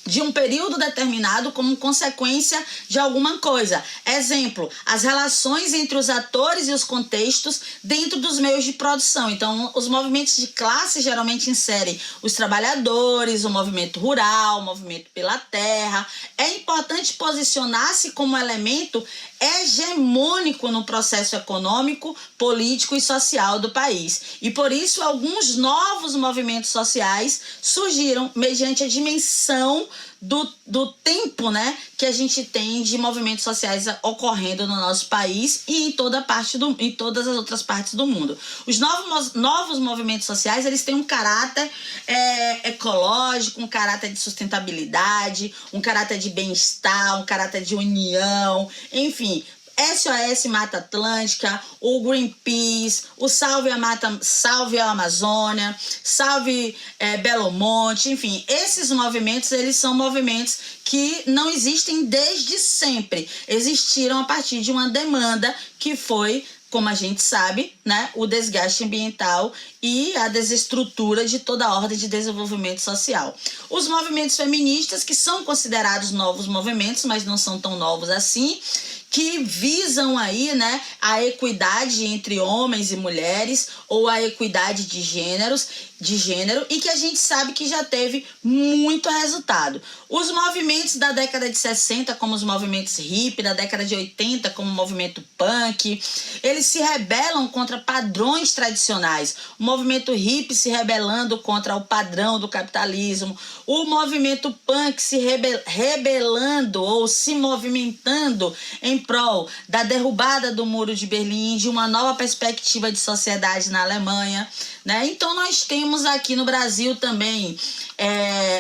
de um período determinado como consequência de alguma coisa. Exemplo, as relações entre os atores e os contextos dentro dos meios de produção. Então, os movimentos de classe geralmente inserem os trabalhadores, o movimento rural, o movimento pela terra. É importante posicionar-se como elemento hegemônico no processo econômico, político e social do país. E por isso, alguns novos movimentos sociais surgiram mediante a dimensão do tempo, né, que a gente tem de movimentos sociais ocorrendo no nosso país e em todas as outras partes do mundo. Os novos movimentos sociais, eles têm um caráter ecológico, um caráter de sustentabilidade, um caráter de bem-estar, um caráter de união, enfim. SOS Mata Atlântica, o Greenpeace, o Salve a Amazônia, Salve Belo Monte, enfim, esses movimentos, eles são movimentos que não existem desde sempre, existiram a partir de uma demanda que foi, como a gente sabe, né, o desgaste ambiental e a desestrutura de toda a ordem de desenvolvimento social. Os movimentos feministas, que são considerados novos movimentos, mas não são tão novos assim, que visam aí, né, a equidade entre homens e mulheres ou a equidade de gênero e que a gente sabe que já teve muito resultado. Os movimentos da década de 60, como os movimentos hippie, da década de 80, como o movimento punk, eles se rebelam contra padrões tradicionais. O movimento hippie se rebelando contra o padrão do capitalismo, o movimento punk se rebelando ou se movimentando em prol da derrubada do Muro de Berlim, de uma nova perspectiva de sociedade na Alemanha, né? Então nós temos aqui no Brasil também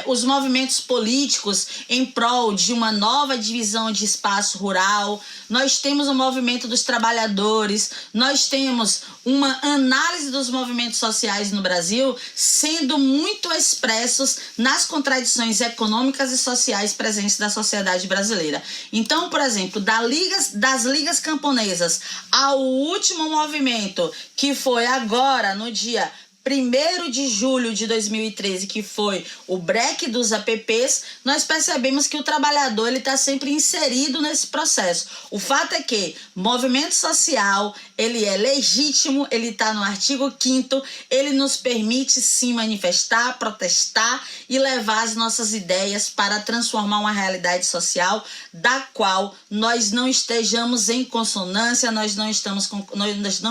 os movimentos políticos em prol de uma nova divisão de espaço rural. Nós temos o movimento dos trabalhadores, nós temos uma análise dos movimentos sociais no Brasil sendo muito expressos nas contradições econômicas e sociais presentes da sociedade brasileira. Então, por exemplo, das ligas camponesas ao último movimento, que foi agora no dia 1º de julho de 2013, que foi o break dos APPs, nós percebemos que o trabalhador está sempre inserido nesse processo. O fato é que movimento social, ele é legítimo, ele está no artigo 5º, ele nos permite sim manifestar, protestar e levar as nossas ideias para transformar uma realidade social da qual nós não estejamos em consonância, nós não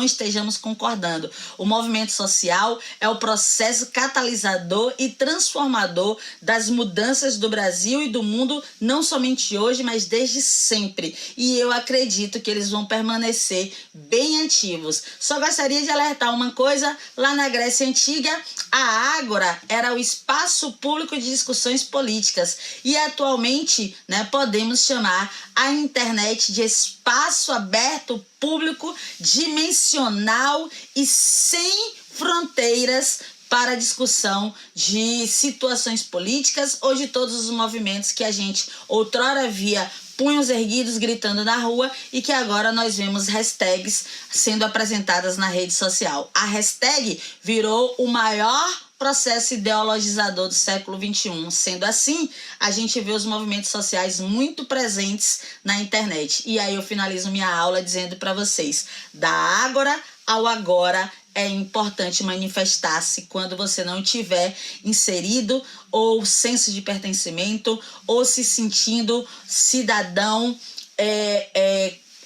estejamos concordando. O movimento social é o processo catalisador e transformador das mudanças do Brasil e do mundo, não somente hoje, mas desde sempre. E eu acredito que eles vão permanecer bem ativos. Só gostaria de alertar uma coisa: lá na Grécia Antiga, a Ágora era o espaço público de discussões políticas. E atualmente, né, podemos chamar a internet de espaço aberto, público, dimensional e sem fronteiras para a discussão de situações políticas ou de todos os movimentos que a gente outrora via punhos erguidos gritando na rua e que agora nós vemos hashtags sendo apresentadas na rede social. A hashtag virou o maior processo ideologizador do século XXI. Sendo assim, a gente vê os movimentos sociais muito presentes na internet. E aí eu finalizo minha aula dizendo para vocês: da Ágora ao agora, é importante manifestar-se quando você não tiver inserido ou senso de pertencimento ou se sentindo cidadão,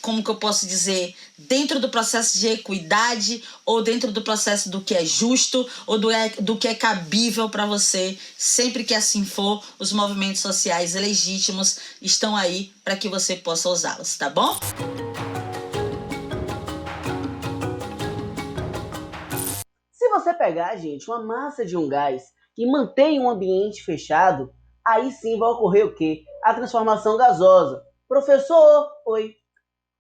como que eu posso dizer, dentro do processo de equidade ou dentro do processo do que é justo ou do que é cabível para você. Sempre que assim for, os movimentos sociais legítimos estão aí para que você possa usá-los, tá bom?
Se você pegar, gente, uma massa de um gás e mantém um ambiente fechado, aí sim vai ocorrer o quê? A transformação gasosa. Professor, oi.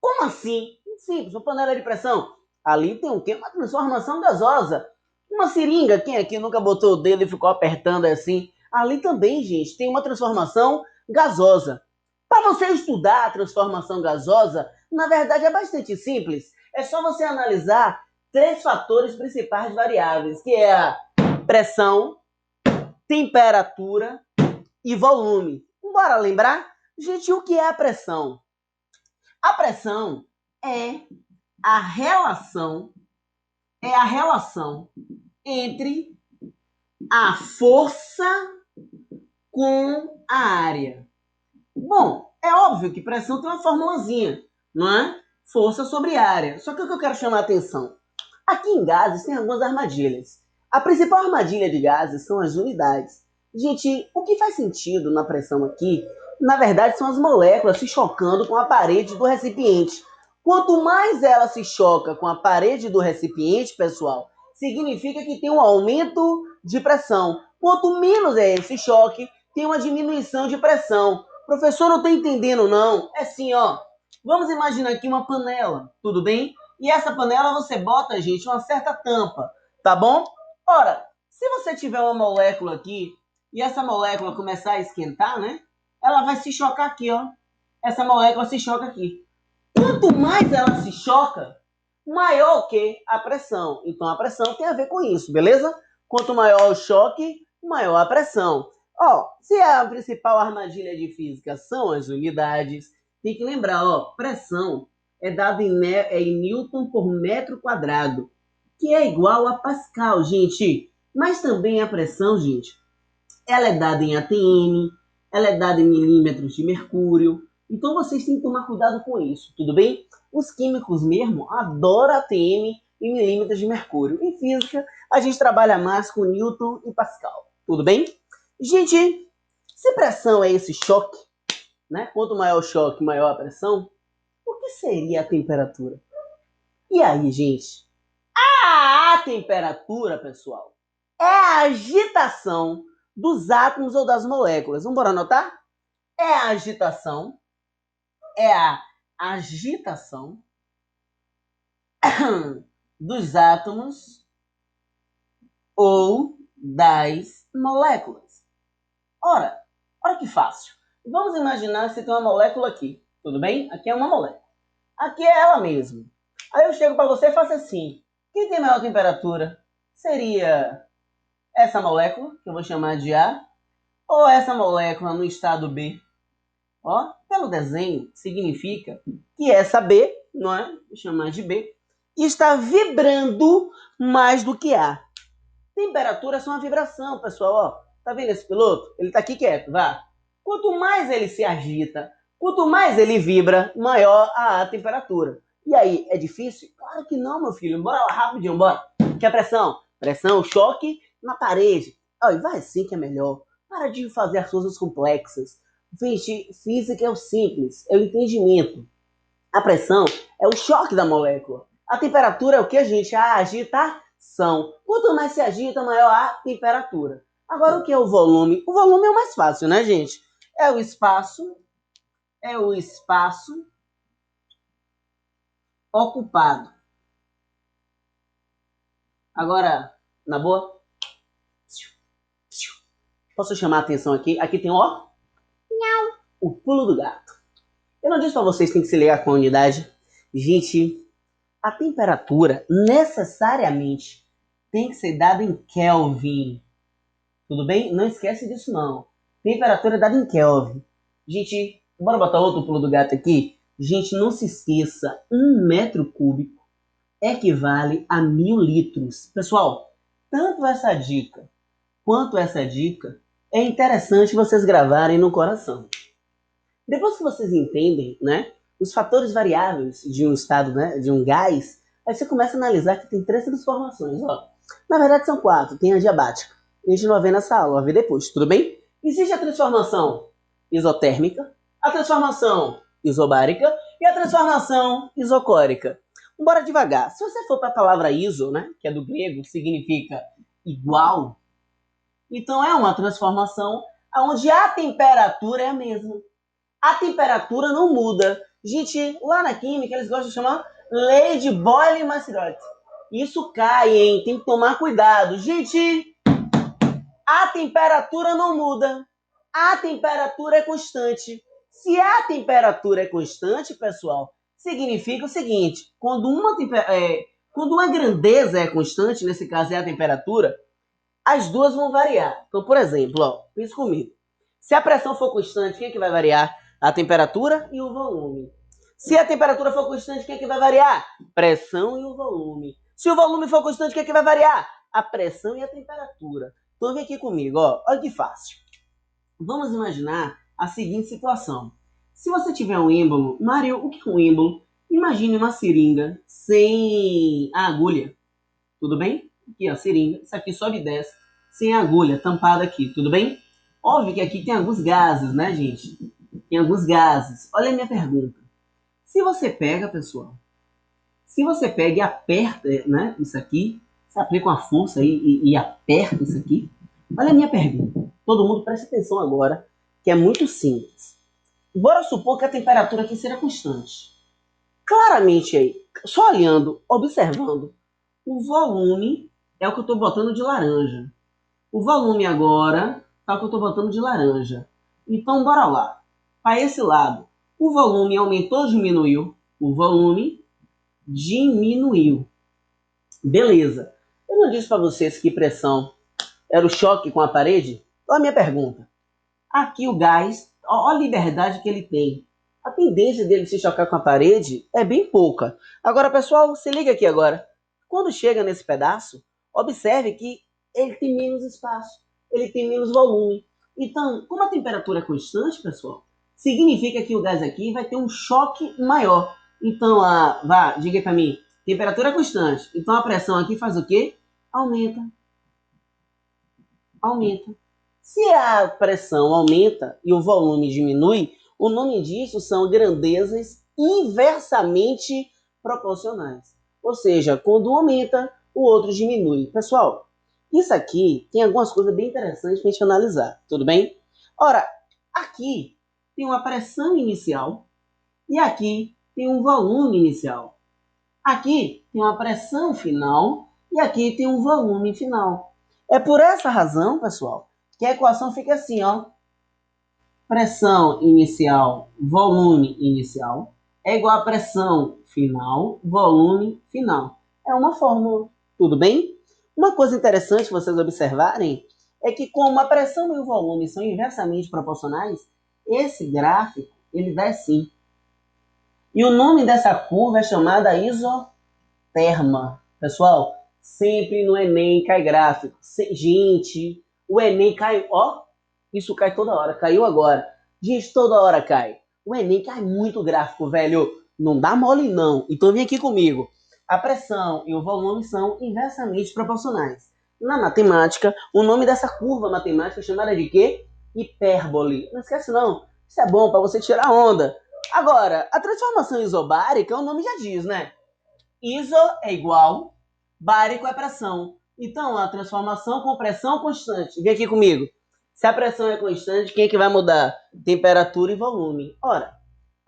Como assim? Simples, uma panela de pressão. Ali tem o quê? Uma transformação gasosa. Uma seringa, quem aqui nunca botou o dedo e ficou apertando assim? Ali também, gente, tem uma transformação gasosa. Para você estudar a transformação gasosa, na verdade é bastante simples. É só você analisar 3 fatores principais variáveis, que é a pressão, temperatura e volume. Bora lembrar? Gente, o que é a pressão? A pressão é a relação entre a força com a área. Bom, é óbvio que pressão tem uma formulazinha, não é? Força sobre área. Só que o que eu quero chamar a atenção? Aqui em gases tem algumas armadilhas. A principal armadilha de gases são as unidades. Gente, o que faz sentido na pressão aqui, na verdade, são as moléculas se chocando com a parede do recipiente. Quanto mais ela se choca com a parede do recipiente, pessoal, significa que tem um aumento de pressão. Quanto menos é esse choque, tem uma diminuição de pressão. Professor, não está entendendo, não? É assim, ó. Vamos imaginar aqui uma panela, tudo bem? E essa panela você bota, gente, uma certa tampa, tá bom? Ora, se você tiver uma molécula aqui e essa molécula começar a esquentar, né? Ela vai se chocar aqui, ó. Essa molécula se choca aqui. Quanto mais ela se choca, maior que a pressão. Então a pressão tem a ver com isso, beleza? Quanto maior o choque, maior a pressão. Ó, se a principal armadilha de física são as unidades, tem que lembrar, ó, pressão é dada em Newton por metro quadrado, que é igual a Pascal, gente. Mas também a pressão, gente, ela é dada em ATM, ela é dada em milímetros de mercúrio. Então vocês têm que tomar cuidado com isso, tudo bem? Os químicos mesmo adoram ATM e milímetros de mercúrio. Em física, a gente trabalha mais com Newton e Pascal, tudo bem? Gente, se pressão é esse choque, né? Quanto maior o choque, maior a pressão, o que seria a temperatura? E aí, gente? A temperatura, pessoal, é a agitação dos átomos ou das moléculas. Vamos bora anotar? É a agitação dos átomos ou das moléculas. Ora que fácil. Vamos imaginar que você tem uma molécula aqui, tudo bem? Aqui é uma molécula. Aqui é ela mesma. Aí eu chego para você e faço assim. Quem tem maior temperatura? Seria essa molécula, que eu vou chamar de A, ou essa molécula no estado B? Ó, pelo desenho, significa que essa B, não é? Vou chamar de B, está vibrando mais do que A. Temperatura é só uma vibração, pessoal, ó. Tá vendo esse piloto? Ele tá aqui quieto, vá. Quanto mais ele se agita, quanto mais ele vibra, maior a temperatura. E aí, é difícil? Claro que não, meu filho. Bora lá, rapidinho, bora. Que é pressão? Pressão, choque na parede. Ai, vai sim que é melhor. Para de fazer as coisas complexas. Gente, física é o simples, é o entendimento. A pressão é o choque da molécula. A temperatura é o que, gente? A agitação. Quanto mais se agita, maior a temperatura. Agora, o que é o volume? O volume é o mais fácil, né, gente? É o espaço ocupado. Agora, na boa, posso chamar a atenção aqui? Aqui tem, ó, o pulo do gato. Eu não disse para vocês que tem que se ligar com a unidade? Gente, a temperatura necessariamente tem que ser dada em Kelvin. Tudo bem? Não esquece disso, não. Temperatura é dada em Kelvin. Gente, bora botar outro pulo do gato aqui? Gente, não se esqueça, 1 metro cúbico equivale a 1000 litros. Pessoal, tanto essa dica quanto essa dica é interessante vocês gravarem no coração. Depois que vocês entendem, né, os fatores variáveis de um estado, né, de um gás, aí você começa a analisar que tem 3 transformações. Ó. Na verdade são 4, tem a diabática. A gente não vai ver nessa aula, vai ver depois, tudo bem? Existe a transformação isotérmica, a transformação isobárica e a transformação isocórica. Bora devagar. Se você for para a palavra iso, né, que é do grego, que significa igual, então é uma transformação onde a temperatura é a mesma. A temperatura não muda. Gente, lá na química eles gostam de chamar Lei de Boyle-Macroft. Isso cai, hein? Tem que tomar cuidado. Gente, a temperatura não muda. A temperatura é constante. Se a temperatura é constante, pessoal, significa o seguinte: quando uma grandeza é constante, nesse caso é a temperatura, as duas vão variar. Então, por exemplo, ó, pensa comigo. Se a pressão for constante, quem é que vai variar? A temperatura e o volume. Se a temperatura for constante, quem é que vai variar? Pressão e o volume. Se o volume for constante, quem é que vai variar? A pressão e a temperatura. Então vem aqui comigo, ó. Olha que fácil. Vamos imaginar a seguinte situação. Se você tiver um êmbolo, Mário, o que é um êmbolo? Imagine uma seringa sem a agulha. Tudo bem? Aqui, ó, seringa. Isso aqui sobe e desce. Sem a agulha, tampada aqui. Tudo bem? Óbvio que aqui tem alguns gases, né, gente? Tem alguns gases. Olha a minha pergunta. Se você pega, pessoal, se você pega e aperta, né, isso aqui, você aplica uma força aí e aperta isso aqui, olha a minha pergunta. Todo mundo preste atenção agora, que é muito simples. Bora supor que a temperatura aqui seja constante. Claramente aí, só olhando, observando, o volume é o que eu estou botando de laranja. O volume agora é o que eu estou botando de laranja. Então, bora lá. Para esse lado, o volume aumentou ou diminuiu? O volume diminuiu. Beleza. Eu não disse para vocês que pressão era o choque com a parede? Olha a minha pergunta. Aqui o gás, olha a liberdade que ele tem. A tendência dele se chocar com a parede é bem pouca. Agora, pessoal, se liga aqui agora. Quando chega nesse pedaço, observe que ele tem menos espaço, ele tem menos volume. Então, como a temperatura é constante, pessoal, significa que o gás aqui vai ter um choque maior. Então, diga para mim, temperatura é constante. Então, a pressão aqui faz o quê? Aumenta. Aumenta. Se a pressão aumenta e o volume diminui, o nome disso são grandezas inversamente proporcionais. Ou seja, quando um aumenta, o outro diminui. Pessoal, isso aqui tem algumas coisas bem interessantes para a gente analisar, tudo bem? Ora, aqui tem uma pressão inicial e aqui tem um volume inicial. Aqui tem uma pressão final e aqui tem um volume final. É por essa razão, pessoal, que a equação fica assim, ó. Pressão inicial, volume inicial é igual a pressão final, volume final. É uma fórmula, tudo bem? Uma coisa interessante vocês observarem é que como a pressão e o volume são inversamente proporcionais, esse gráfico, ele dá assim. E o nome dessa curva é chamada isoterma. Pessoal, sempre no Enem cai gráfico. Gente, o Enem cai, ó, isso cai toda hora, caiu agora. Gente, toda hora cai. O Enem cai muito gráfico, velho. Não dá mole, não. Então vem aqui comigo. A pressão e o volume são inversamente proporcionais. Na matemática, o nome dessa curva matemática é chamada de quê? Hipérbole. Não esquece, não. Isso é bom para você tirar onda. Agora, a transformação isobárica, o nome já diz, né? Iso é igual, bárico é pressão. Então, a transformação com pressão constante. Vem aqui comigo. Se a pressão é constante, quem é que vai mudar? Temperatura e volume. Ora,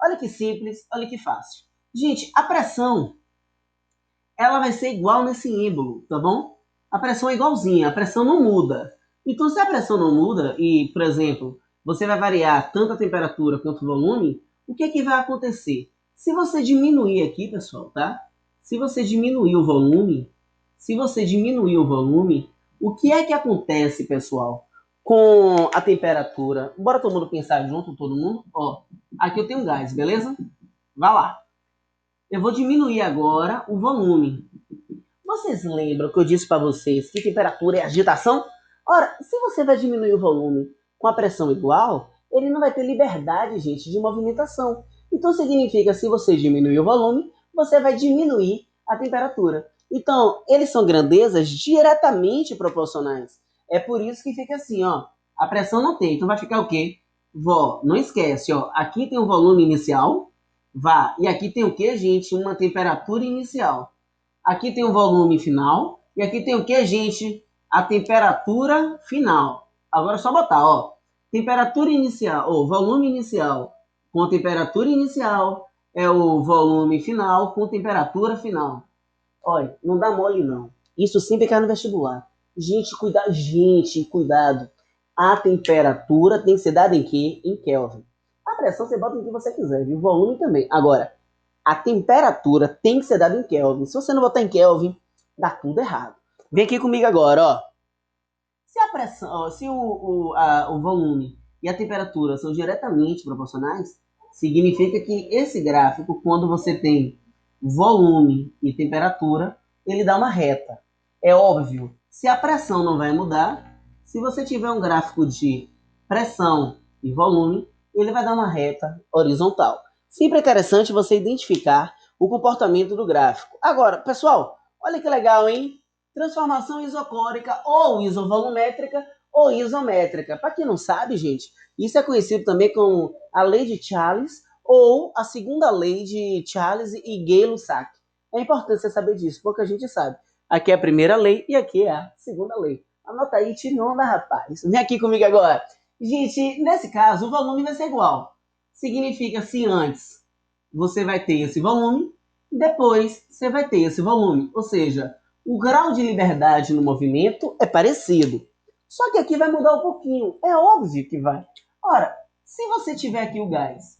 olha que simples, olha que fácil. Gente, a pressão, ela vai ser igual nesse êmbolo, tá bom? A pressão é igualzinha, a pressão não muda. Então, se a pressão não muda e, por exemplo, você vai variar tanto a temperatura quanto o volume, o que é que vai acontecer? Se você diminuir aqui, pessoal, tá? Se você diminuir o volume, o que é que acontece, pessoal, com a temperatura? Bora todo mundo pensar junto, todo mundo? Ó, aqui eu tenho gás, beleza? Vai lá. Eu vou diminuir agora o volume. Vocês lembram que eu disse para vocês que temperatura é agitação? Ora, se você vai diminuir o volume com a pressão igual, ele não vai ter liberdade, gente, de movimentação. Então significa que se você diminuir o volume, você vai diminuir a temperatura. Então, eles são grandezas diretamente proporcionais. É por isso que fica assim, ó. A pressão não tem, então vai ficar o quê? Não esquece, ó. Aqui tem o volume inicial, e aqui tem o quê, gente? Uma temperatura inicial. Aqui tem o volume final, e aqui tem o quê, gente? A temperatura final. Agora é só botar, ó. Temperatura inicial, ou volume inicial com a temperatura inicial, é o volume final com temperatura final. Olha, não dá mole não. Isso sempre cai no vestibular. Gente, cuidado. A temperatura tem que ser dada em quê? Em Kelvin. A pressão você bota em que você quiser, viu? O volume também. Agora, a temperatura tem que ser dada em Kelvin. Se você não botar em Kelvin, dá tudo errado. Vem aqui comigo agora, ó. Se a pressão, ó, se o volume e a temperatura são diretamente proporcionais, significa que esse gráfico, quando você tem volume e temperatura, ele dá uma reta. É óbvio, se a pressão não vai mudar, se você tiver um gráfico de pressão e volume, ele vai dar uma reta horizontal. Sempre é interessante você identificar o comportamento do gráfico. Agora, pessoal, olha que legal, hein? Transformação isocórica ou isovolumétrica ou isométrica. Para quem não sabe, gente, isso é conhecido também como a lei de Charles ou a segunda lei de Charles e Gay-Lussac. É importante você saber disso, porque a gente sabe. Aqui é a primeira lei e aqui é a segunda lei. Anota aí, tire onda, rapaz. Vem aqui comigo agora. Gente, nesse caso, o volume vai ser igual. Significa se antes você vai ter esse volume, depois você vai ter esse volume. Ou seja, o grau de liberdade no movimento é parecido. Só que aqui vai mudar um pouquinho. É óbvio que vai. Ora, se você tiver aqui o gás,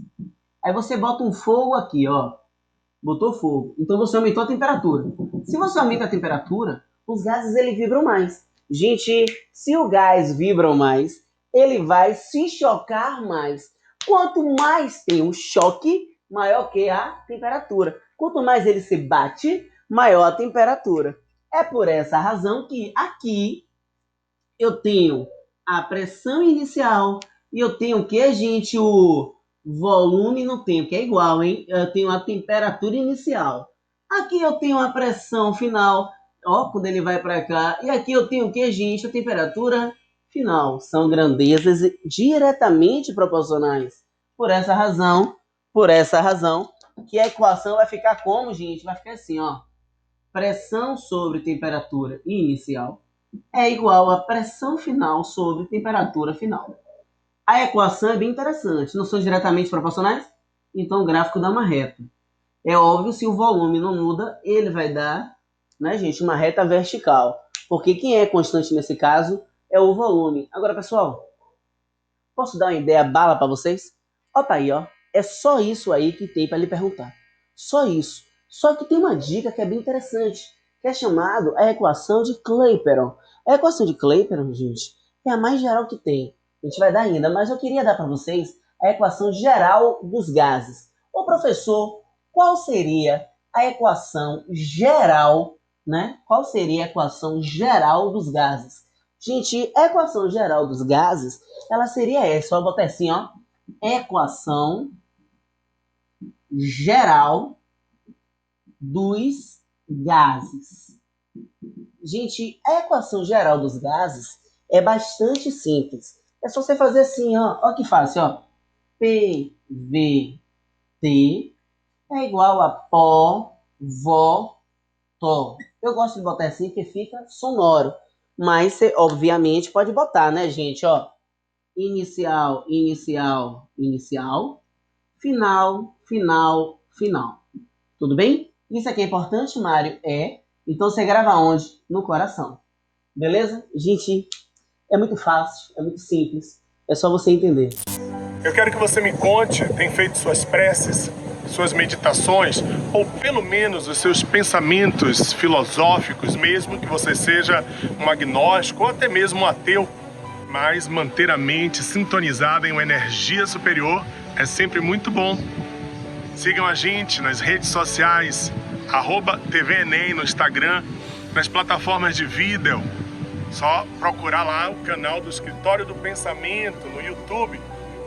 aí você bota um fogo aqui, ó. Botou fogo. Então você aumentou a temperatura. Se você aumenta a temperatura, os gases ele vibram mais. Gente, se o gás vibra mais, ele vai se chocar mais. Quanto mais tem um choque, maior que a temperatura. Quanto mais ele se bate, maior a temperatura. É por essa razão que aqui eu tenho a pressão inicial e eu tenho o que, gente? O volume no tempo, que é igual, hein? Eu tenho a temperatura inicial. Aqui eu tenho a pressão final, ó, quando ele vai para cá. E aqui eu tenho o que, gente? A temperatura final. São grandezas diretamente proporcionais. Por essa razão, que a equação vai ficar como, gente? Vai ficar assim, ó. Pressão sobre temperatura inicial é igual a pressão final sobre temperatura final. A equação é bem interessante. Não são diretamente proporcionais? Então o gráfico dá uma reta. É óbvio, se o volume não muda, ele vai dar, né, gente, uma reta vertical. Porque quem é constante nesse caso é o volume. Agora, pessoal, posso dar uma ideia bala para vocês? Ó, tá aí, ó. É só isso aí que tem para lhe perguntar. Só isso. Só que tem uma dica que é bem interessante, que é chamado a equação de Clapeyron. A equação de Clapeyron, gente, é a mais geral que tem. A gente vai dar ainda, mas eu queria dar para vocês a equação geral dos gases. Ô professor, qual seria a equação geral, né? Qual seria a equação geral dos gases? Gente, a equação geral dos gases, ela seria essa. Eu vou botar assim, ó. Equação geral dos gases. Gente, a equação geral dos gases é bastante simples. É só você fazer assim, ó. Ó que fácil, ó. PVT é igual a pó, vó, tó. Eu gosto de botar assim porque fica sonoro. Mas você, obviamente, pode botar, né, gente? Ó. Inicial, inicial, inicial. Final, final, final. Tudo bem? Isso aqui é importante, Mário? É. Então você grava onde? No coração. Beleza? Gente, é muito fácil, é muito simples. É só você entender.
Eu quero que você me conte, tem feito suas preces, suas meditações, ou pelo menos os seus pensamentos filosóficos, mesmo que você seja um agnóstico ou até mesmo um ateu. Mas manter a mente sintonizada em uma energia superior é sempre muito bom. Sigam a gente nas redes sociais, @TVEnem no Instagram, nas plataformas de vídeo. Só procurar lá o canal do Escritório do Pensamento no YouTube,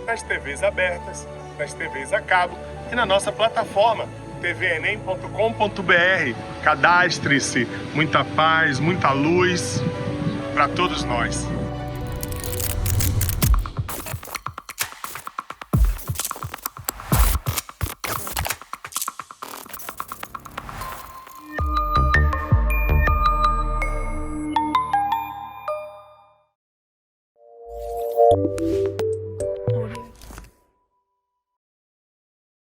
nas TVs abertas, nas TVs a cabo e na nossa plataforma tvenem.com.br. Cadastre-se. Muita paz, muita luz para todos nós.